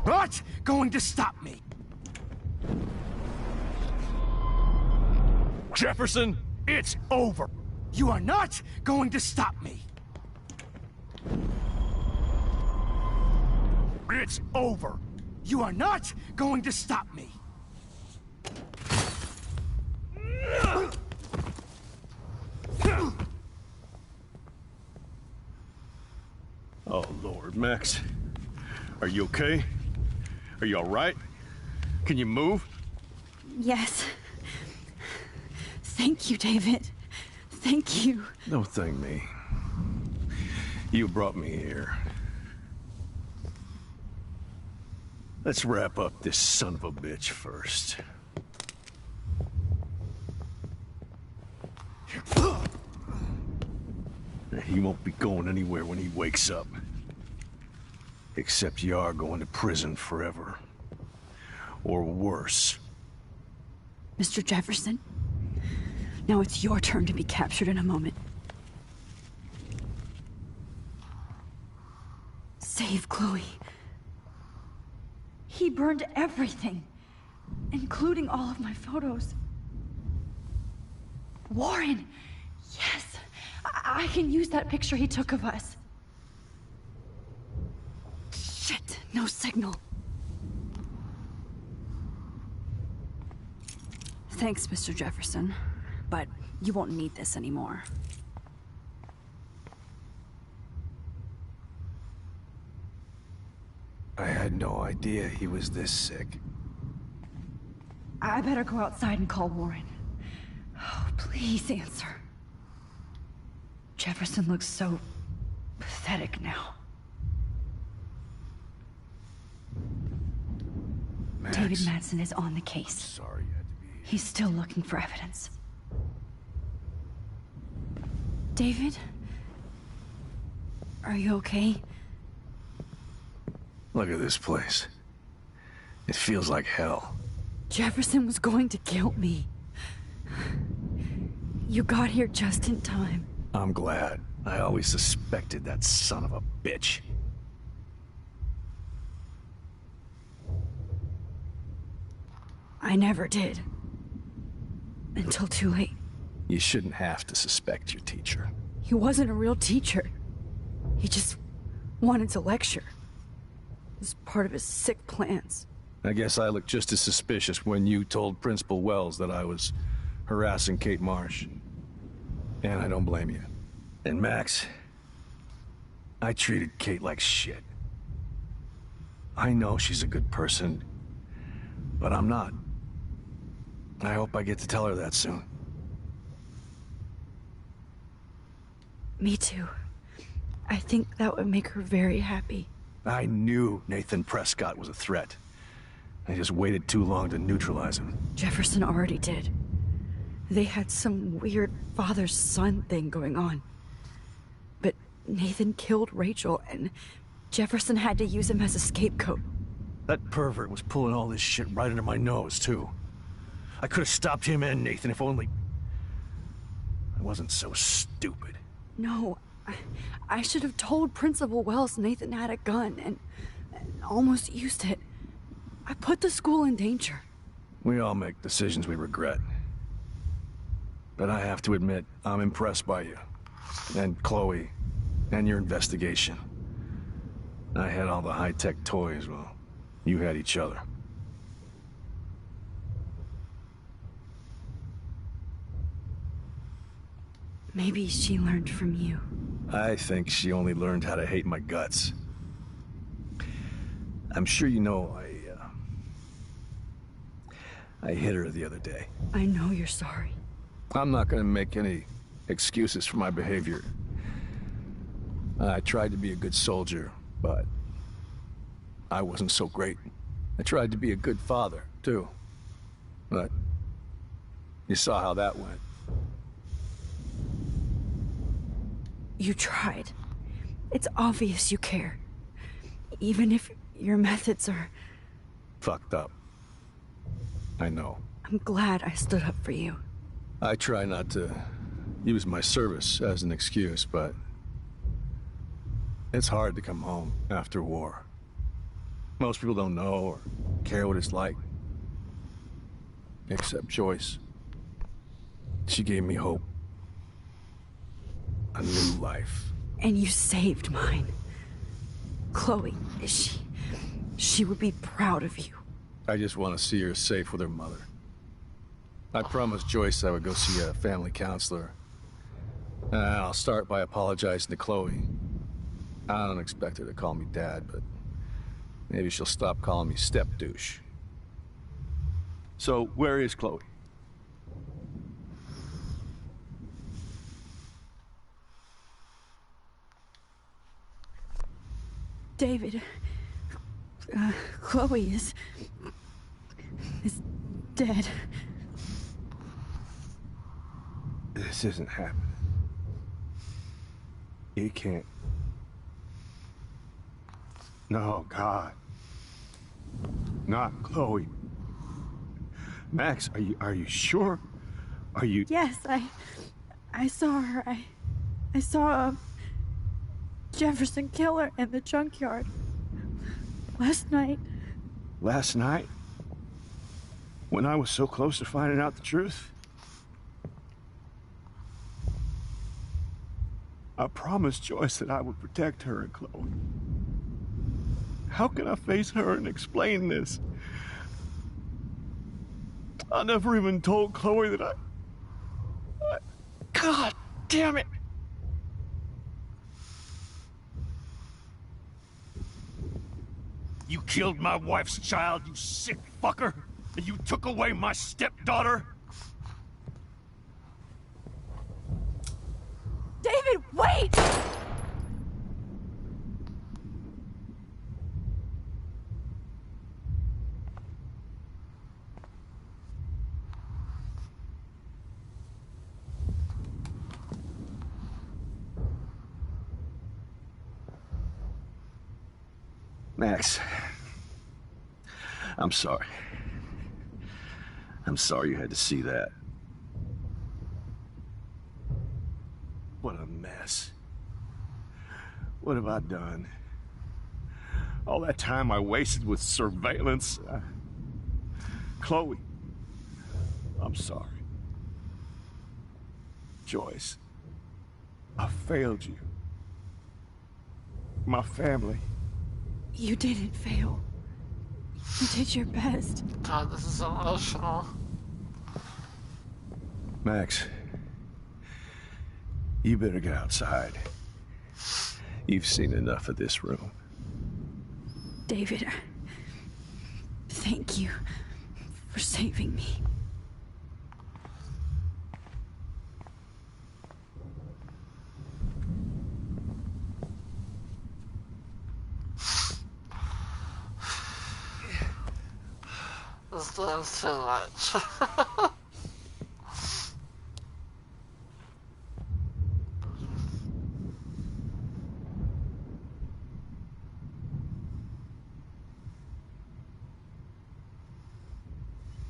Not going to stop me. Jefferson, it's over. You are not going to stop me. It's over. You are not going to stop me. Oh, Lord, Max. Are you okay? Are you all right? Can you move? Yes. Thank you, David. Thank you. Don't thank me. You brought me here. Let's wrap up this son of a bitch first. He won't be going anywhere when he wakes up. Except you are going to prison forever. Or worse. Mr. Jefferson, now it's your turn to be captured in a moment. Save Chloe. He burned everything, including all of my photos. Warren! Yes! I can use that picture he took of us. Shit, no signal. Thanks, Mr. Jefferson, but you won't need this anymore. I had no idea he was this sick. I better go outside and call Warren. Oh, please answer. Jefferson looks so pathetic now. Max. David Madsen is on the case. Sorry you had to be here. He's still looking for evidence. David? Are you okay? Look at this place. It feels like hell. Jefferson was going to kill me. You got here just in time. I'm glad. I always suspected that son of a bitch. I never did. Until too late. You shouldn't have to suspect your teacher. He wasn't a real teacher. He just wanted to lecture. It was part of his sick plans. I guess I looked just as suspicious when you told Principal Wells that I was harassing Kate Marsh. And I don't blame you. And Max, I treated Kate like shit. I know she's a good person, but I'm not. I hope I get to tell her that soon. Me too. I think that would make her very happy. I knew Nathan Prescott was a threat. I just waited too long to neutralize him. Jefferson already did. They had some weird father-son thing going on. But Nathan killed Rachel, and Jefferson had to use him as a scapegoat. That pervert was pulling all this shit right under my nose, too. I could have stopped him and Nathan if only... I wasn't so stupid. No, I should have told Principal Wells Nathan had a gun and almost used it. I put the school in danger. We all make decisions we regret. But I have to admit, I'm impressed by you. And Chloe. And your investigation. I had all the high-tech toys, well, you had each other. Maybe she learned from you. I think she only learned how to hate my guts. I'm sure you know I hit her the other day. I know you're sorry. I'm not gonna make any excuses for my behavior. I tried to be a good soldier, but I wasn't so great. I tried to be a good father, too. But you saw how that went. You tried. It's obvious you care. Even if your methods are... fucked up. I know. I'm glad I stood up for you. I try not to use my service as an excuse, but it's hard to come home after war. Most people don't know or care what it's like. Except Joyce. She gave me hope. A new life. And you saved mine. Chloe, is She would be proud of you. I just want to see her safe with her mother. I promised Joyce I would go see a family counselor. I'll start by apologizing to Chloe. I don't expect her to call me Dad, but maybe she'll stop calling me step douche. So, where is Chloe? David, Chloe is dead. This isn't happening. It can't. No, God. Not Chloe. Max, are you sure? Are you... Yes, I saw her. I saw Jefferson kill her in the junkyard. Last night. Last night? When I was so close to finding out the truth? I promised Joyce that I would protect her and Chloe. How can I face her and explain this? I never even told Chloe that I... God damn it! You killed my wife's child, you sick fucker! And you took away my stepdaughter? David, wait! Max, I'm sorry. I'm sorry you had to see that. What a mess. What have I done? All that time I wasted with surveillance. Chloe, I'm sorry. Joyce, I failed you. My family. You didn't fail. You did your best. God, this is emotional. Max, you better get outside. You've seen enough of this room. David, thank you for saving me. This thing's too much.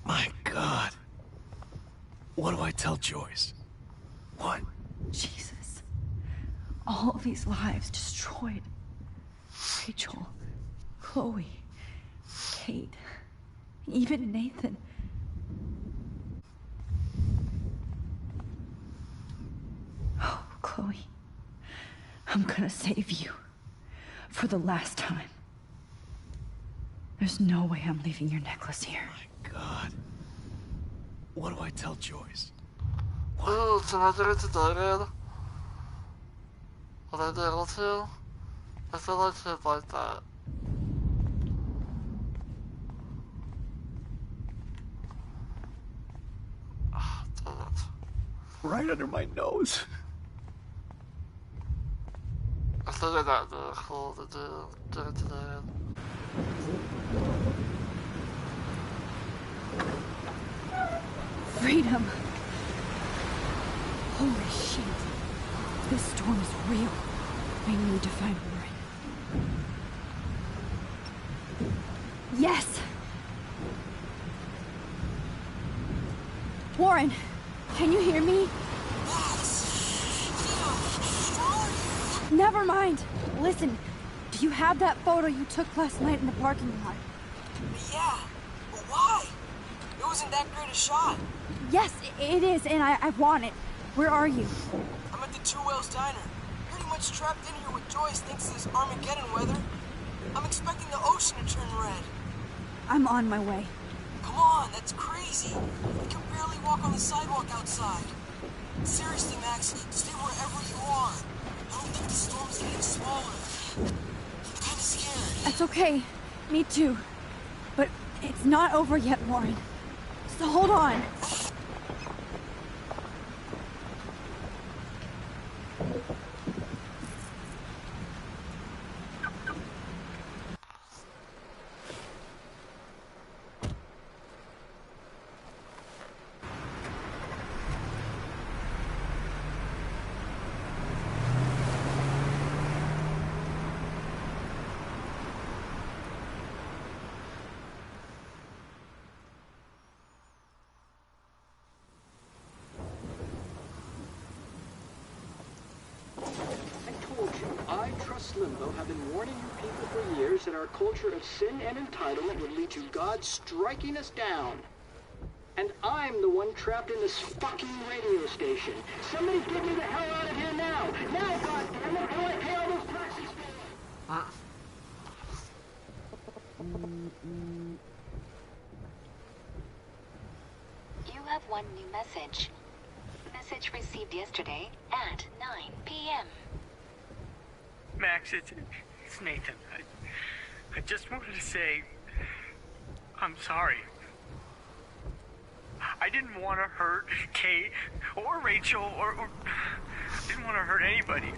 My God. What do I tell Joyce? What? Jesus. All these lives destroyed. Rachel, Chloe, Kate, even Nathan. Oh, Chloe. I'm gonna save you. For the last time. There's no way I'm leaving your necklace here. My God. What do I tell Joyce? Ooh, can I do it to David? Would I be able to? I feel like she'd like that. Ah, damn it. Right under my nose. I figured that'd be cool to do it to David. Freedom! Holy shit. This storm is real. I need to find Warren. Yes! Warren, can you hear me? Never mind. Listen, do you have that photo you took last night in the parking lot? Yeah, but why? It wasn't that great a shot. Yes, it is, and I want it. Where are you? I'm at the Two Whales Diner. Pretty much trapped in here with Joyce thanks to this Armageddon weather. I'm expecting the ocean to turn red. I'm on my way. Come on, that's crazy. I can barely walk on the sidewalk outside. Seriously, Max, stay wherever you are. I don't think the storm's getting smaller. I'm kinda scared. That's okay. Me too. But it's not over yet, Warren. So hold on. Limbo have been warning you people for years that our culture of sin and entitlement would lead to God striking us down. And I'm the one trapped in this fucking radio station. Somebody get me the hell out of here now! Now, goddammit, how do I pay all those taxes for? You have one new message. Message received yesterday at 9 p.m. Max, it's Nathan. I just wanted to say, I'm sorry. I didn't want to hurt Kate or Rachel or I didn't want to hurt anybody.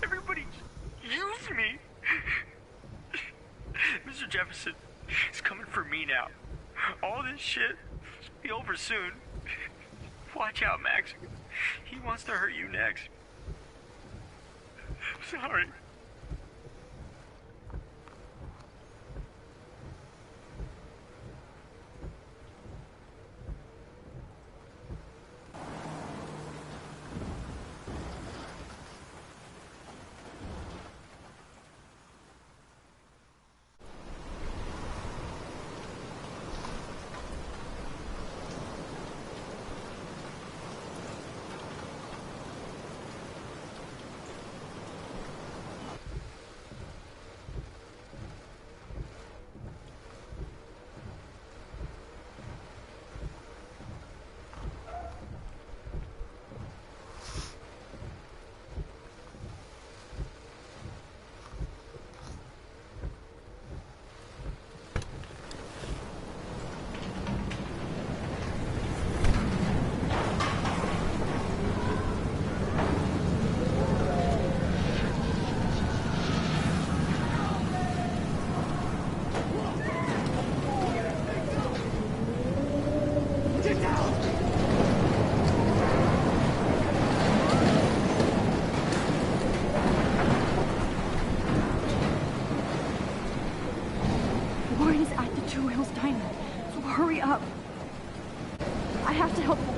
Everybody used me. Mr. Jefferson is coming for me now. All this shit will be over soon. Watch out, Max. He wants to hurt you next. Sorry.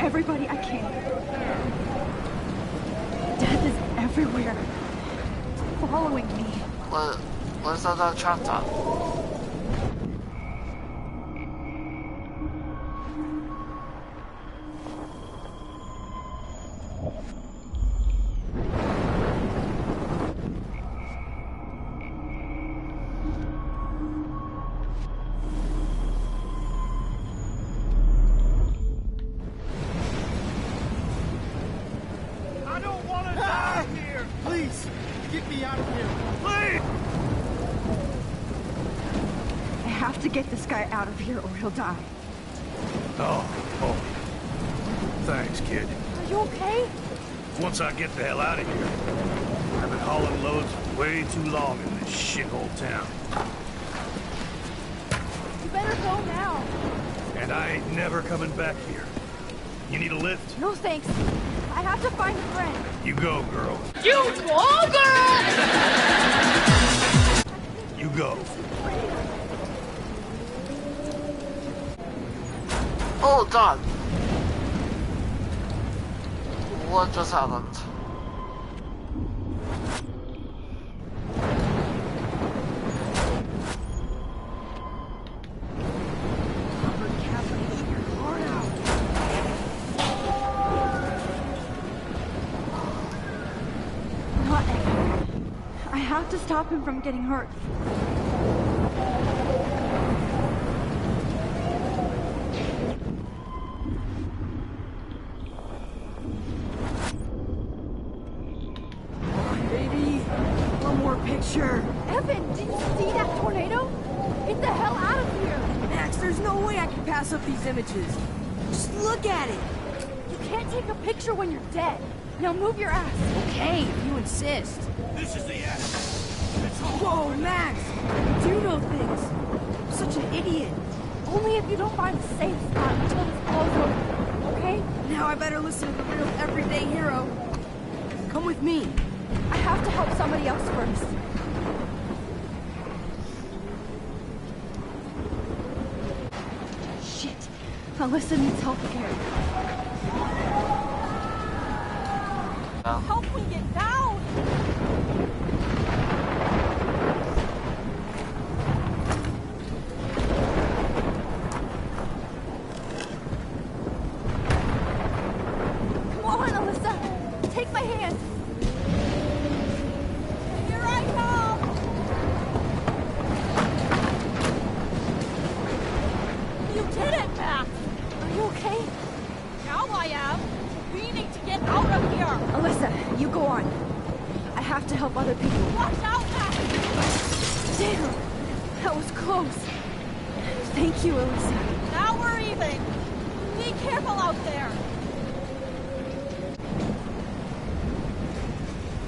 Everybody I can. Death is everywhere. It's following me. Where's that chapter? Out of here or he'll die. Oh. Thanks, kid. Are you okay? Once I get the hell out of here, I've been hauling loads way too long in this shithole town. You better go now. And I ain't never coming back here. You need a lift? No thanks. I have to find a friend. You go, girl. You go, girl! You go. Oh god! What just happened? I have to stop him from getting hurt. Baby, one more picture. Evan, did you see that tornado? Get the hell out of here! Max, there's no way I can pass up these images. Just look at it. You can't take a picture when you're dead. Now move your ass. Okay, if you insist. This is the end. Whoa, Max! You do know things. I'm such an idiot. Only if you don't find a safe spot until this blows over, okay? Now I better listen to the real everyday hero. Come with me. I have to help somebody else first. Shit. Alyssa needs health care. Help me get down! Come on, Alyssa! Take my hand! Here I come! You did it, Max! Are you okay? Now I am. We need to get out of here. Alyssa, you go on. I have to help other people. Watch out, Max! Damn! That was close. Thank you, Alyssa. Now we're even. Be careful out there.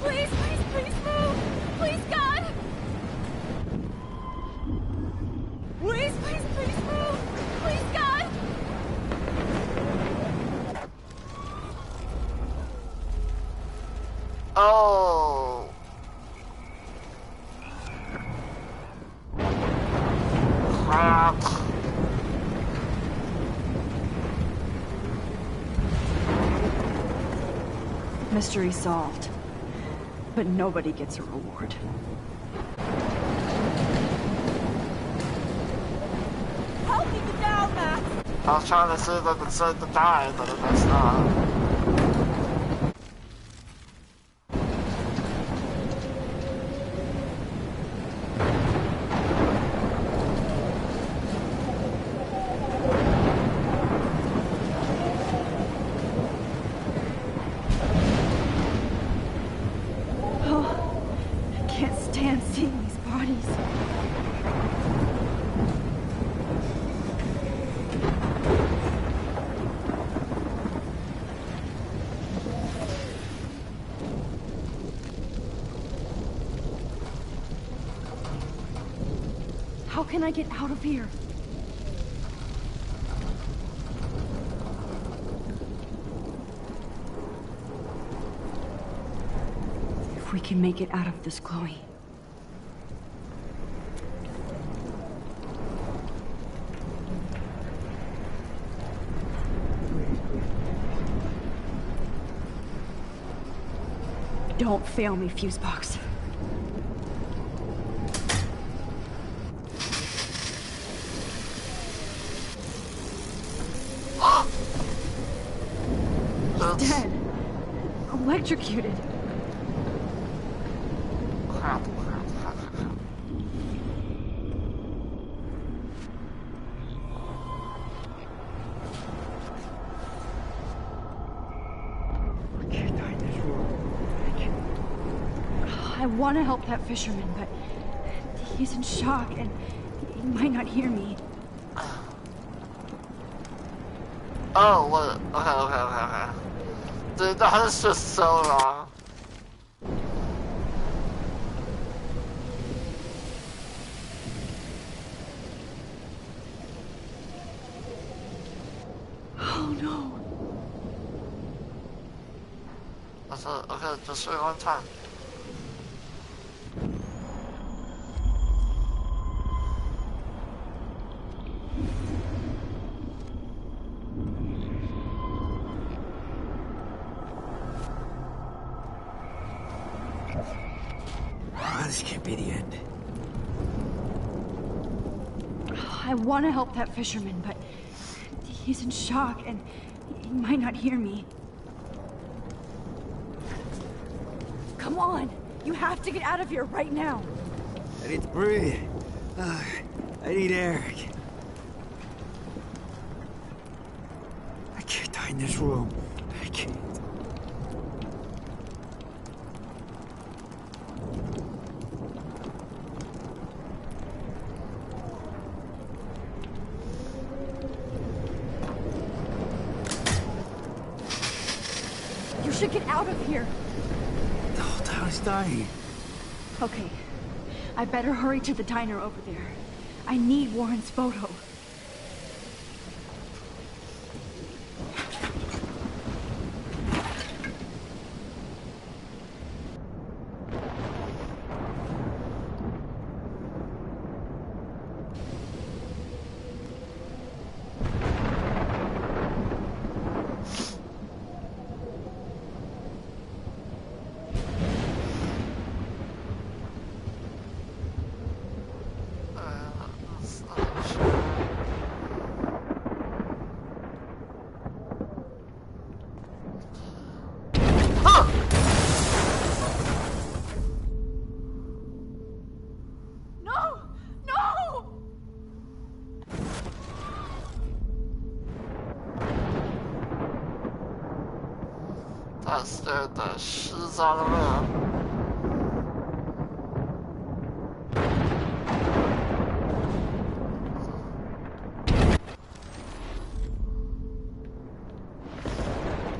Please, please, please move. Please, God. Please, please, please move. Please, God. Oh. Crap. Mystery solved. But nobody gets a reward. Help me get down, Max. I was trying to see if I could save the guy, but I guess not. How can I get out of here? If we can make it out of this, Chloe. Don't fail me, Fusebox. He's dead. Electrocuted. Crap. I want to help that fisherman, but he's in shock and he might not hear me. Oh, what? Okay. Dude, that is just so wrong. Oh no. Okay, just wait one time. This can't be the end. I want to help that fisherman, but he's in shock and he might not hear me. Come on, You have to get out of here right now. I need to breathe. I need air. I can't die in this room. I can't. You should get out of here. The whole town is dying. Okay. I better hurry to the diner over there. I need Warren's photo. That scared the shiz out of me.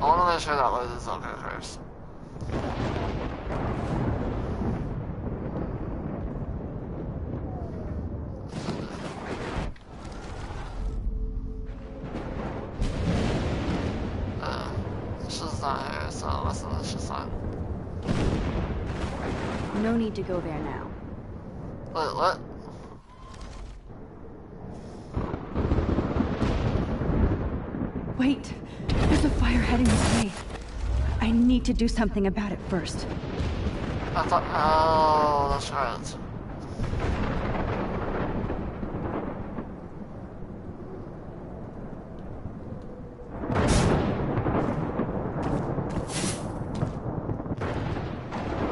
I want to make sure that lady's okay first. She's not here, so listen, she's fine. No need to go there now. Wait, what? Wait, there's a fire heading this way. I need to do something about it first. I thought, oh, that's right.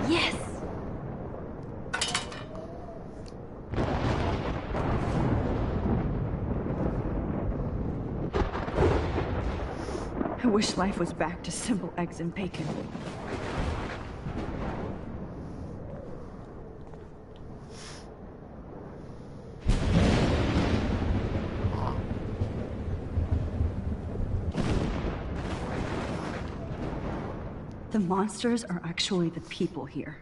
Yes! I wish life was back to simple eggs and bacon. The monsters are actually the people here.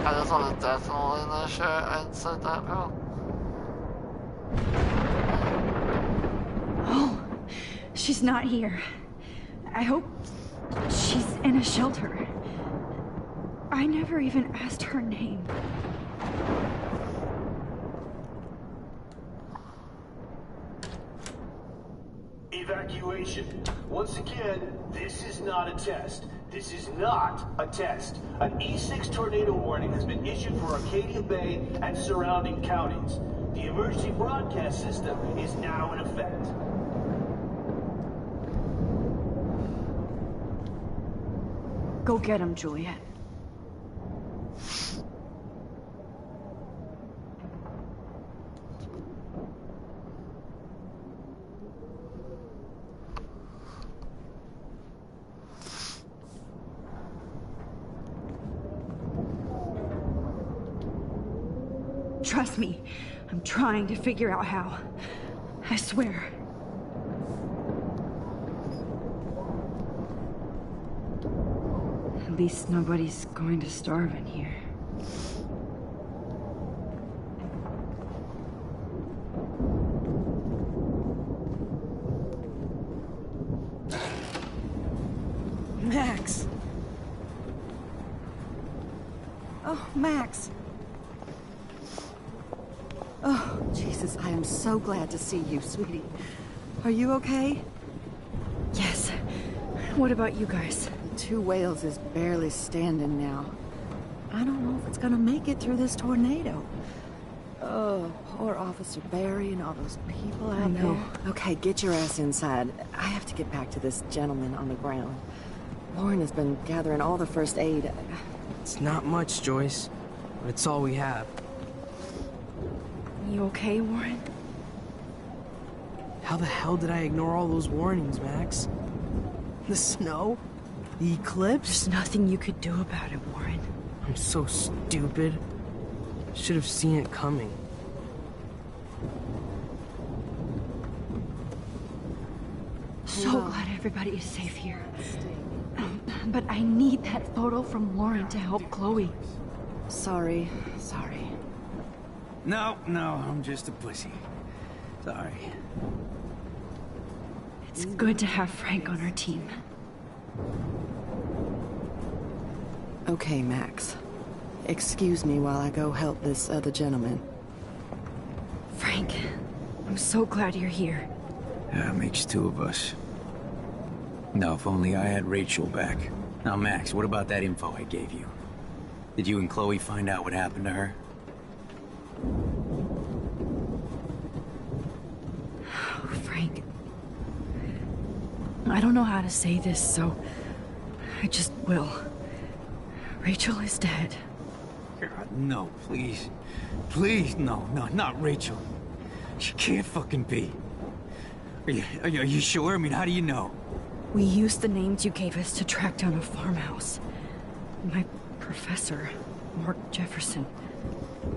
I just want to definitely make sure I said that, bro. Oh, she's not here. I hope she's in a shelter. I never even asked her name. Evacuation. Once again, this is not a test. This is not a test. An E6 tornado warning has been issued for Arcadia Bay and surrounding counties. The emergency broadcast system is now in effect. Go get him, Juliet. Trust me, I'm trying to figure out how. I swear. At least nobody's going to starve in here. Max! Oh, Max! Oh, Jesus, I am so glad to see you, sweetie. Are you okay? Yes. What about you guys? The two whales is barely standing now. I don't know if it's gonna make it through this tornado. Oh, poor Officer Barry and all those people out there. Okay, get your ass inside. I have to get back to this gentleman on the ground. Warren has been gathering all the first aid. It's not much, Joyce, but it's all we have. You okay, Warren? How the hell did I ignore all those warnings, Max? The snow? The eclipse? There's nothing you could do about it, Warren. I'm so stupid. Should have seen it coming. So glad everybody is safe here. But I need that photo from Lauren to help Chloe. Sorry. No, I'm just a pussy. Sorry. It's good to have Frank on our team. Okay, Max. Excuse me while I go help this other gentleman. Frank, I'm so glad you're here. Yeah, makes two of us. Now, if only I had Rachel back. Now, Max, what about that info I gave you? Did you and Chloe find out what happened to her? Frank, I don't know how to say this, so I just will. Rachel is dead. God, no, please. Please, no, not Rachel. She can't fucking be. Are you sure? I mean, how do you know? We used the names you gave us to track down a farmhouse. My professor, Mark Jefferson,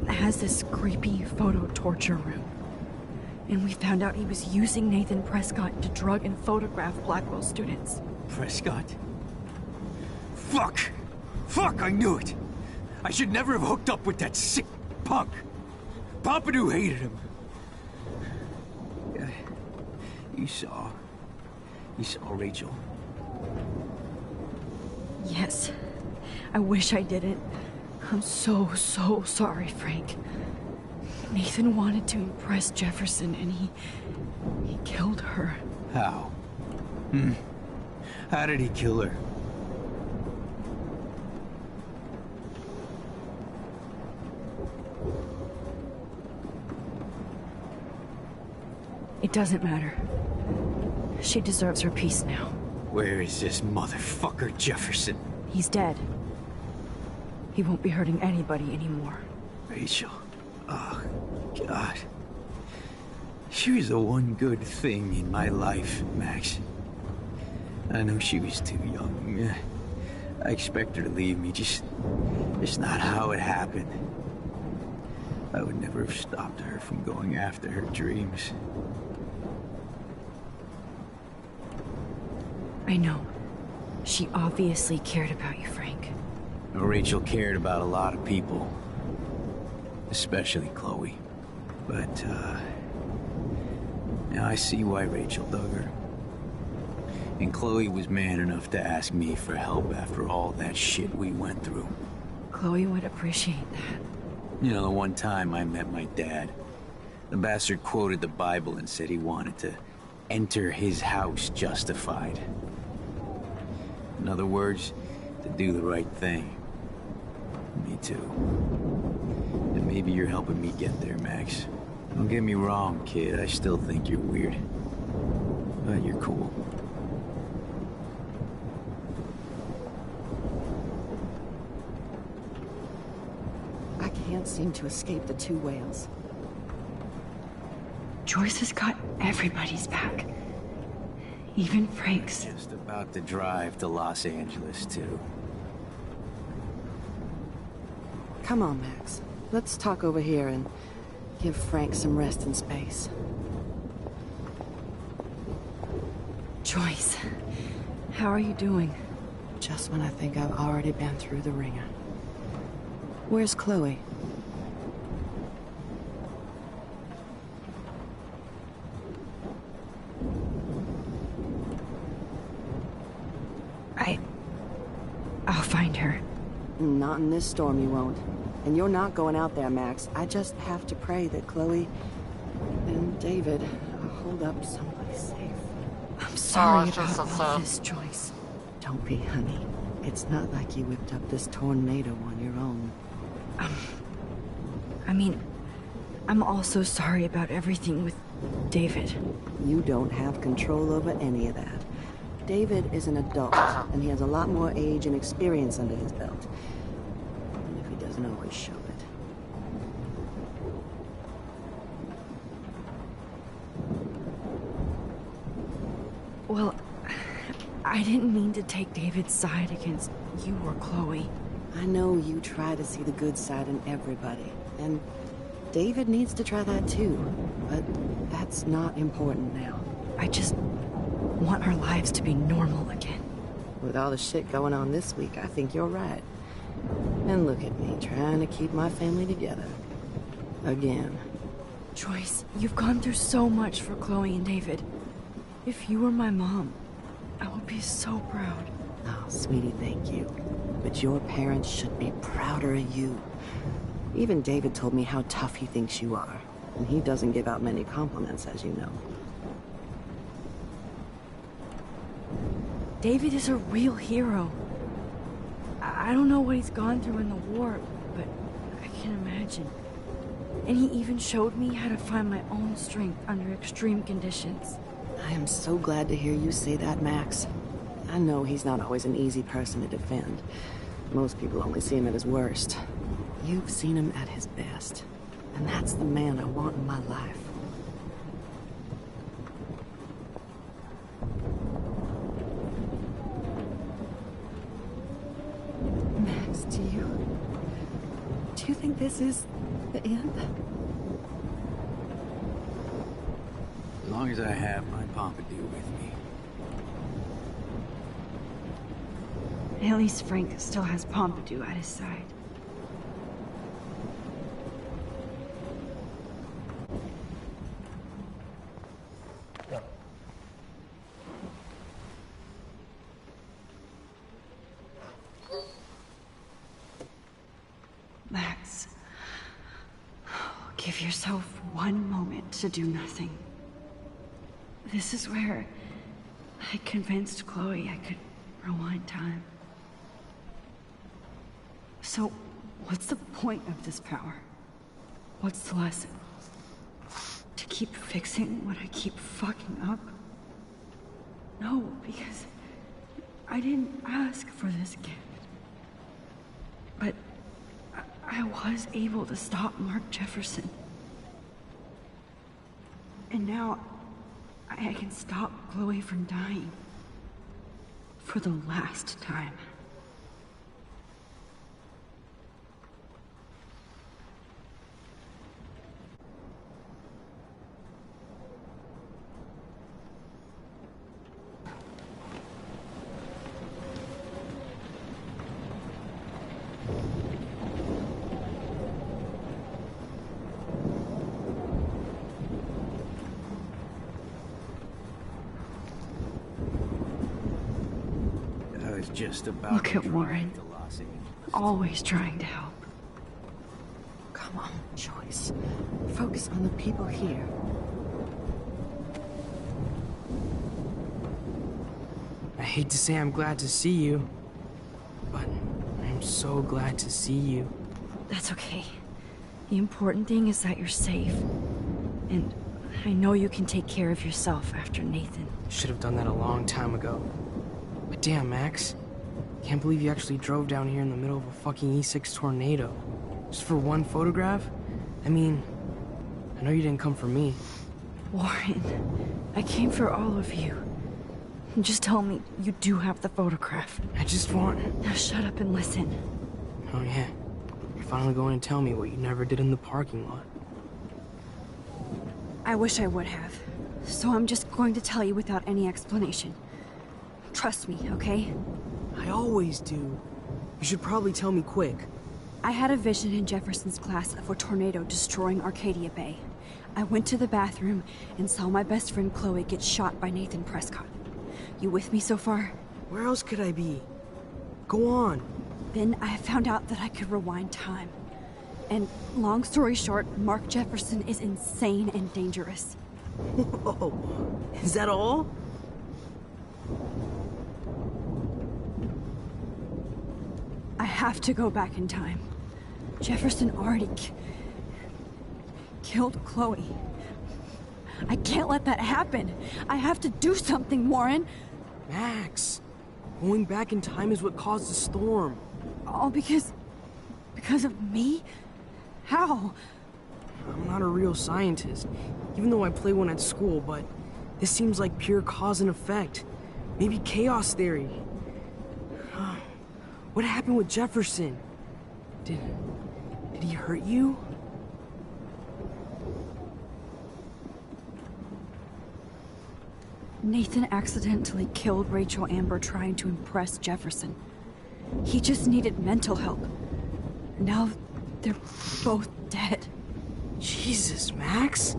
has this creepy photo torture room. And we found out he was using Nathan Prescott to drug and photograph Blackwell students. Prescott? Fuck! Fuck, I knew it! I should never have hooked up with that sick punk! Pompidou hated him. Yeah, you saw Rachel. Yes. I wish I didn't. I'm so sorry, Frank. Nathan wanted to impress Jefferson, and he killed her. How? How did he kill her? It doesn't matter. She deserves her peace now. Where is this motherfucker Jefferson? He's dead. He won't be hurting anybody anymore. Rachel. Oh, God. She was the one good thing in my life, Max. I know she was too young. I expect her to leave me, just not how it happened. I would never have stopped her from going after her dreams. I know. She obviously cared about you, Frank. Rachel cared about a lot of people. Especially Chloe. But, now I see why Rachel dug her. And Chloe was man enough to ask me for help after all that shit we went through. Chloe would appreciate that. You know, the one time I met my dad, the bastard quoted the Bible and said he wanted to enter his house justified. In other words, to do the right thing. Me too. And maybe you're helping me get there, Max. Don't get me wrong, kid. I still think you're weird. But you're cool. I can't seem to escape the two whales. Joyce has got everybody's back. Even Frank's. Just about to drive to Los Angeles, too. Come on, Max. Let's talk over here and give Frank some rest and space. Joyce, how are you doing? Just when I think I've already been through the ringer. Where's Chloe? I'll find her. Not in this storm, you won't. And you're not going out there, Max. I just have to pray that Chloe and David hold up someplace safe. I'm sorry about all this, Joyce. Don't be, honey. It's not like you whipped up this tornado on your own. I mean, I'm also sorry about everything with David. You don't have control over any of that. David is an adult, and he has a lot more age and experience under his belt. Even if he doesn't always show it. Well, I didn't mean to take David's side against you or Chloe. I know you try to see the good side in everybody, and David needs to try that too, but that's not important now. I just want our lives to be normal again. With all the shit going on this week, I think you're right. And look at me, trying to keep my family together. Again. Joyce, you've gone through so much for Chloe and David. If you were my mom, I would be so proud. Oh, sweetie, thank you. But your parents should be prouder of you. Even David told me how tough he thinks you are. And he doesn't give out many compliments, as you know. David is a real hero. I don't know what he's gone through in the war, but I can imagine. And he even showed me how to find my own strength under extreme conditions. I am so glad to hear you say that, Max. I know he's not always an easy person to defend. Most people only see him at his worst. You've seen him at his best. And that's the man I want in my life. Max, do you think this is the end? As long as I have my Pompidou with me. At least Frank still has Pompidou at his side. Max, give yourself one moment to do nothing. This is where I convinced Chloe I could rewind time. So, what's the point of this power? What's the lesson? To keep fixing what I keep fucking up? No, because I didn't ask for this gift. But I was able to stop Mark Jefferson. And now I can stop Chloe from dying. For the last time. Just about Look at Warren. Always trying to help. Come on, Joyce. Focus on the people here. I hate to say I'm glad to see you, but I'm so glad to see you. That's okay. The important thing is that you're safe. And I know you can take care of yourself after Nathan. Should have done that a long time ago. But damn, Max. Can't believe you actually drove down here in the middle of a fucking E6 tornado. Just for one photograph? I mean, I know you didn't come for me. Warren, I came for all of you. Just tell me you do have the photograph. I just want... Now shut up and listen. Oh yeah. You're finally going to tell me what you never did in the parking lot. I wish I would have. So I'm just going to tell you without any explanation. Trust me, okay? I always do. You should probably tell me quick. I had a vision in Jefferson's class of a tornado destroying Arcadia Bay. I went to the bathroom and saw my best friend Chloe get shot by Nathan Prescott. You with me so far? Where else could I be? Go on. Then I found out that I could rewind time. And long story short, Mark Jefferson is insane and dangerous. Whoa. Is that all? have to go back in time. Jefferson already killed Chloe. I can't let that happen. I have to do something, Warren. Max, going back in time is what caused the storm. All because of me? How? I'm not a real scientist, even though I play one at school, but this seems like pure cause and effect. Maybe chaos theory. What happened with Jefferson? Did he hurt you? Nathan accidentally killed Rachel Amber trying to impress Jefferson. He just needed mental help. Now they're both dead. Jesus, Max.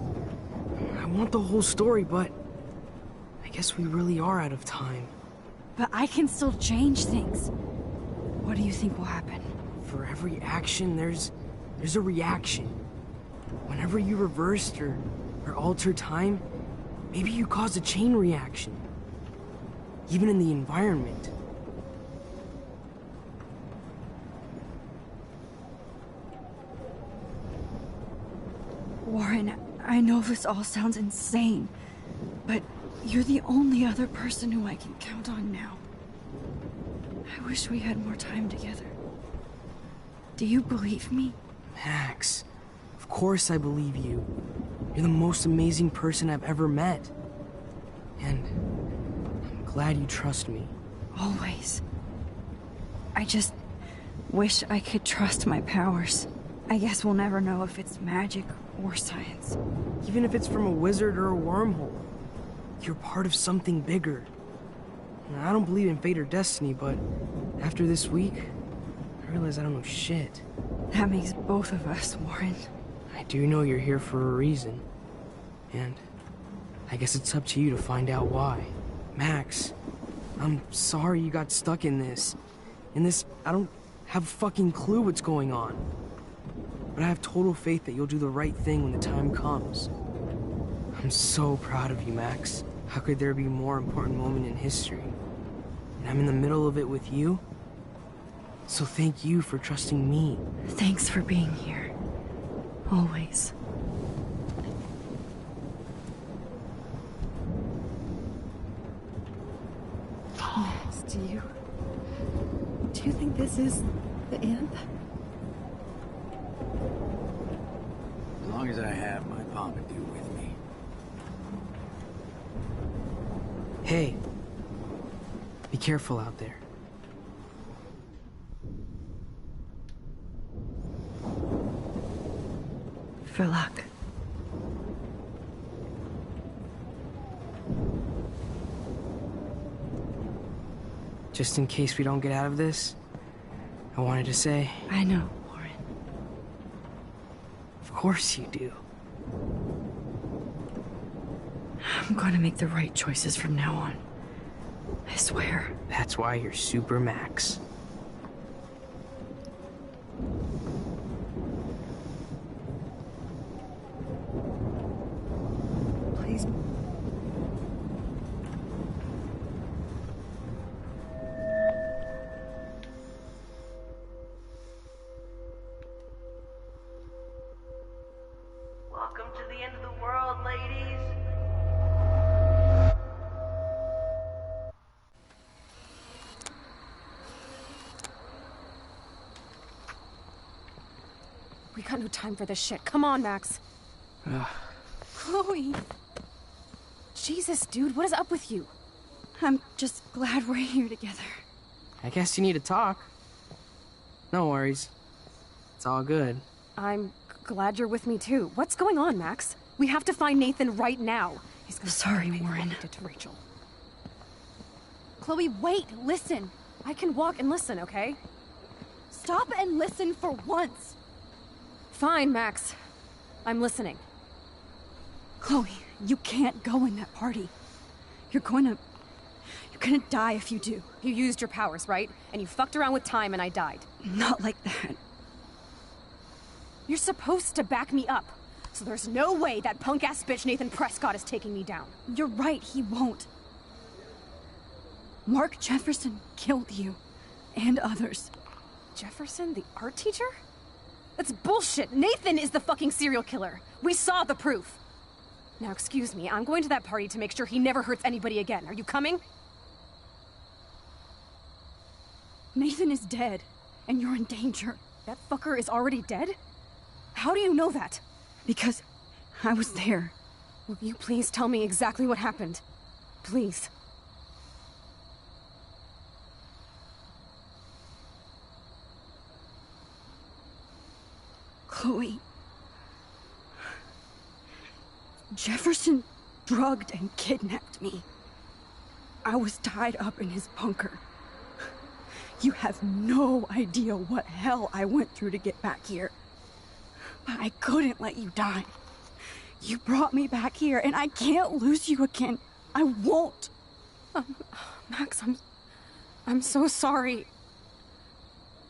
I want the whole story, but I guess we really are out of time. But I can still change things. What do you think will happen? For every action, there's a reaction. Whenever you reversed or altered time, maybe you caused a chain reaction. Even in the environment. Warren, I know this all sounds insane, but you're the only other person who I can count on now. I wish we had more time together. Do you believe me? Max, of course I believe you. You're the most amazing person I've ever met. And I'm glad you trust me. Always. I just wish I could trust my powers. I guess we'll never know if it's magic or science. Even if it's from a wizard or a wormhole, you're part of something bigger. I don't believe in fate or destiny, but after this week, I realize I don't know shit. That makes both of us, Warren. I do know you're here for a reason. And I guess it's up to you to find out why. Max, I'm sorry you got stuck in this. I don't have a fucking clue what's going on. But I have total faith that you'll do the right thing when the time comes. I'm so proud of you, Max. How could there be a more important moment in history? And I'm in the middle of it with you. So thank you for trusting me. Thanks for being here. Always. Max, do you think this is the end? As long as I have my Pompidou with me. Hey, be careful out there. For luck. Just in case we don't get out of this, I wanted to say... I know, Warren. Of course you do. I'm gonna make the right choices from now on. I swear. That's why you're Super Max. Please. Welcome to the end of the world, ladies. We got no time for this shit. Come on, Max. Chloe! Jesus, dude, what is up with you? I'm just glad we're here together. I guess you need to talk. No worries. It's all good. I'm glad you're with me, too. What's going on, Max? We have to find Nathan right now. He's gonna Sorry, Warren. Did to Rachel. Chloe, wait! Listen! I can walk and listen, okay? Stop and listen for once! Fine, Max. I'm listening. Chloe, you can't go in that party. You're gonna die if you do. You used your powers, right? And you fucked around with time and I died. Not like that. You're supposed to back me up. So there's no way that punk-ass bitch Nathan Prescott is taking me down. You're right, he won't. Mark Jefferson killed you. And others. Jefferson, the art teacher? That's bullshit. Nathan is the fucking serial killer. We saw the proof. Now, excuse me, I'm going to that party to make sure he never hurts anybody again. Are you coming? Nathan is dead, and you're in danger. That fucker is already dead? How do you know that? Because I was there. Will you please tell me exactly what happened? Please. Chloe. Jefferson drugged and kidnapped me. I was tied up in his bunker. You have no idea what hell I went through to get back here. But I couldn't let you die. You brought me back here, and I can't lose you again. I won't. Max, I'm so sorry.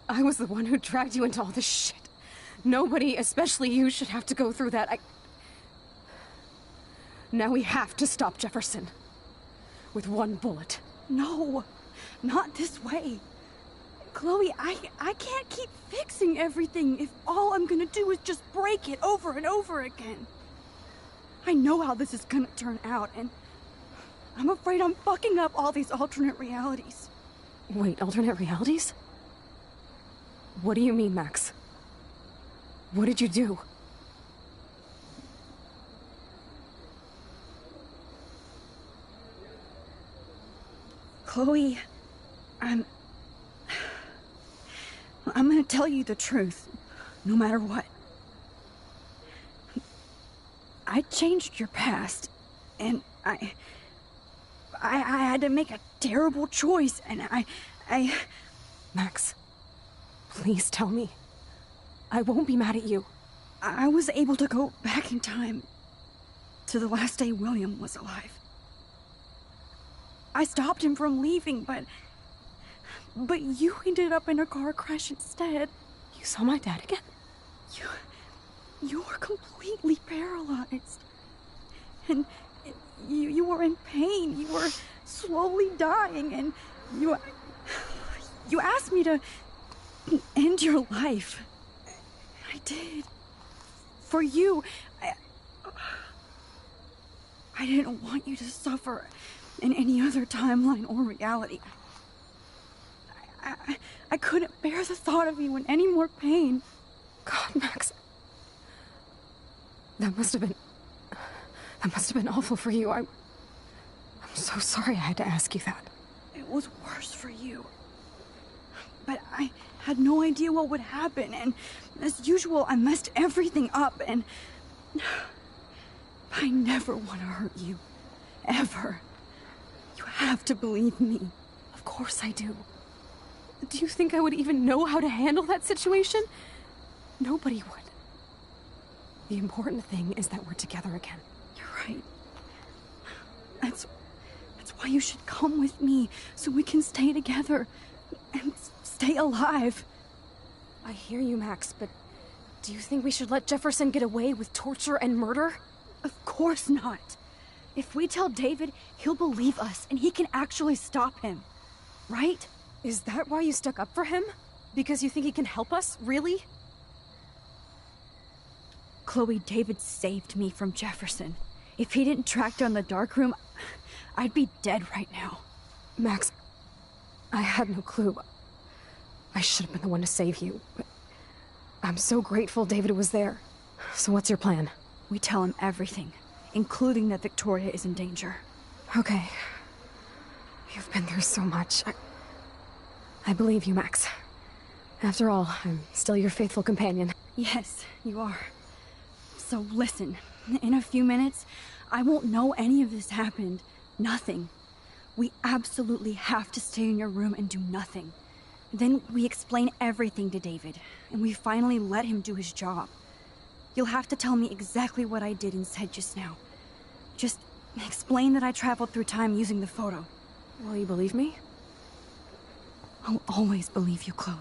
I was the one who dragged you into all this shit. Nobody, especially you, should have to go through that. Now we have to stop Jefferson. With one bullet. No, not this way. Chloe, I can't keep fixing everything if all I'm gonna do is just break it over and over again. I know how this is gonna turn out, and I'm afraid I'm fucking up all these alternate realities. Wait, alternate realities? What do you mean, Max? What did you do? Chloe, I'm gonna tell you the truth, no matter what. I changed your past, and I had to make a terrible choice, and I... Max, please tell me. I won't be mad at you. I was able to go back in time to the last day William was alive. I stopped him from leaving, but you ended up in a car crash instead. You saw my dad again? You were completely paralyzed. And you were in pain. You were slowly dying, and you asked me to end your life. I did. For you. I didn't want you to suffer in any other timeline or reality. I couldn't bear the thought of you in any more pain. God, Max. That must have been awful for you. I'm so sorry I had to ask you that. It was worse for you. But I had no idea what would happen, and as usual, I messed everything up, and I never want to hurt you. Ever. You have to believe me. Of course I do. Do you think I would even know how to handle that situation? Nobody would. The important thing is that we're together again. You're right. That's why you should come with me, so we can stay together and stay alive. I hear you, Max, but do you think we should let Jefferson get away with torture and murder? Of course not. If we tell David, he'll believe us, and he can actually stop him. Right? Is that why you stuck up for him? Because you think he can help us? Really? Chloe, David saved me from Jefferson. If he didn't track down the darkroom, I'd be dead right now. Max, I had no clue. I should have been the one to save you, but I'm so grateful David was there. So what's your plan? We tell him everything, including that Victoria is in danger. Okay. You've been through so much. I believe you, Max. After all, I'm still your faithful companion. Yes, you are. So listen, in a few minutes, I won't know any of this happened. Nothing. We absolutely have to stay in your room and do nothing. Then we explain everything to David, and we finally let him do his job. You'll have to tell me exactly what I did and said just now. Just explain that I traveled through time using the photo. Will you believe me? I'll always believe you, Chloe.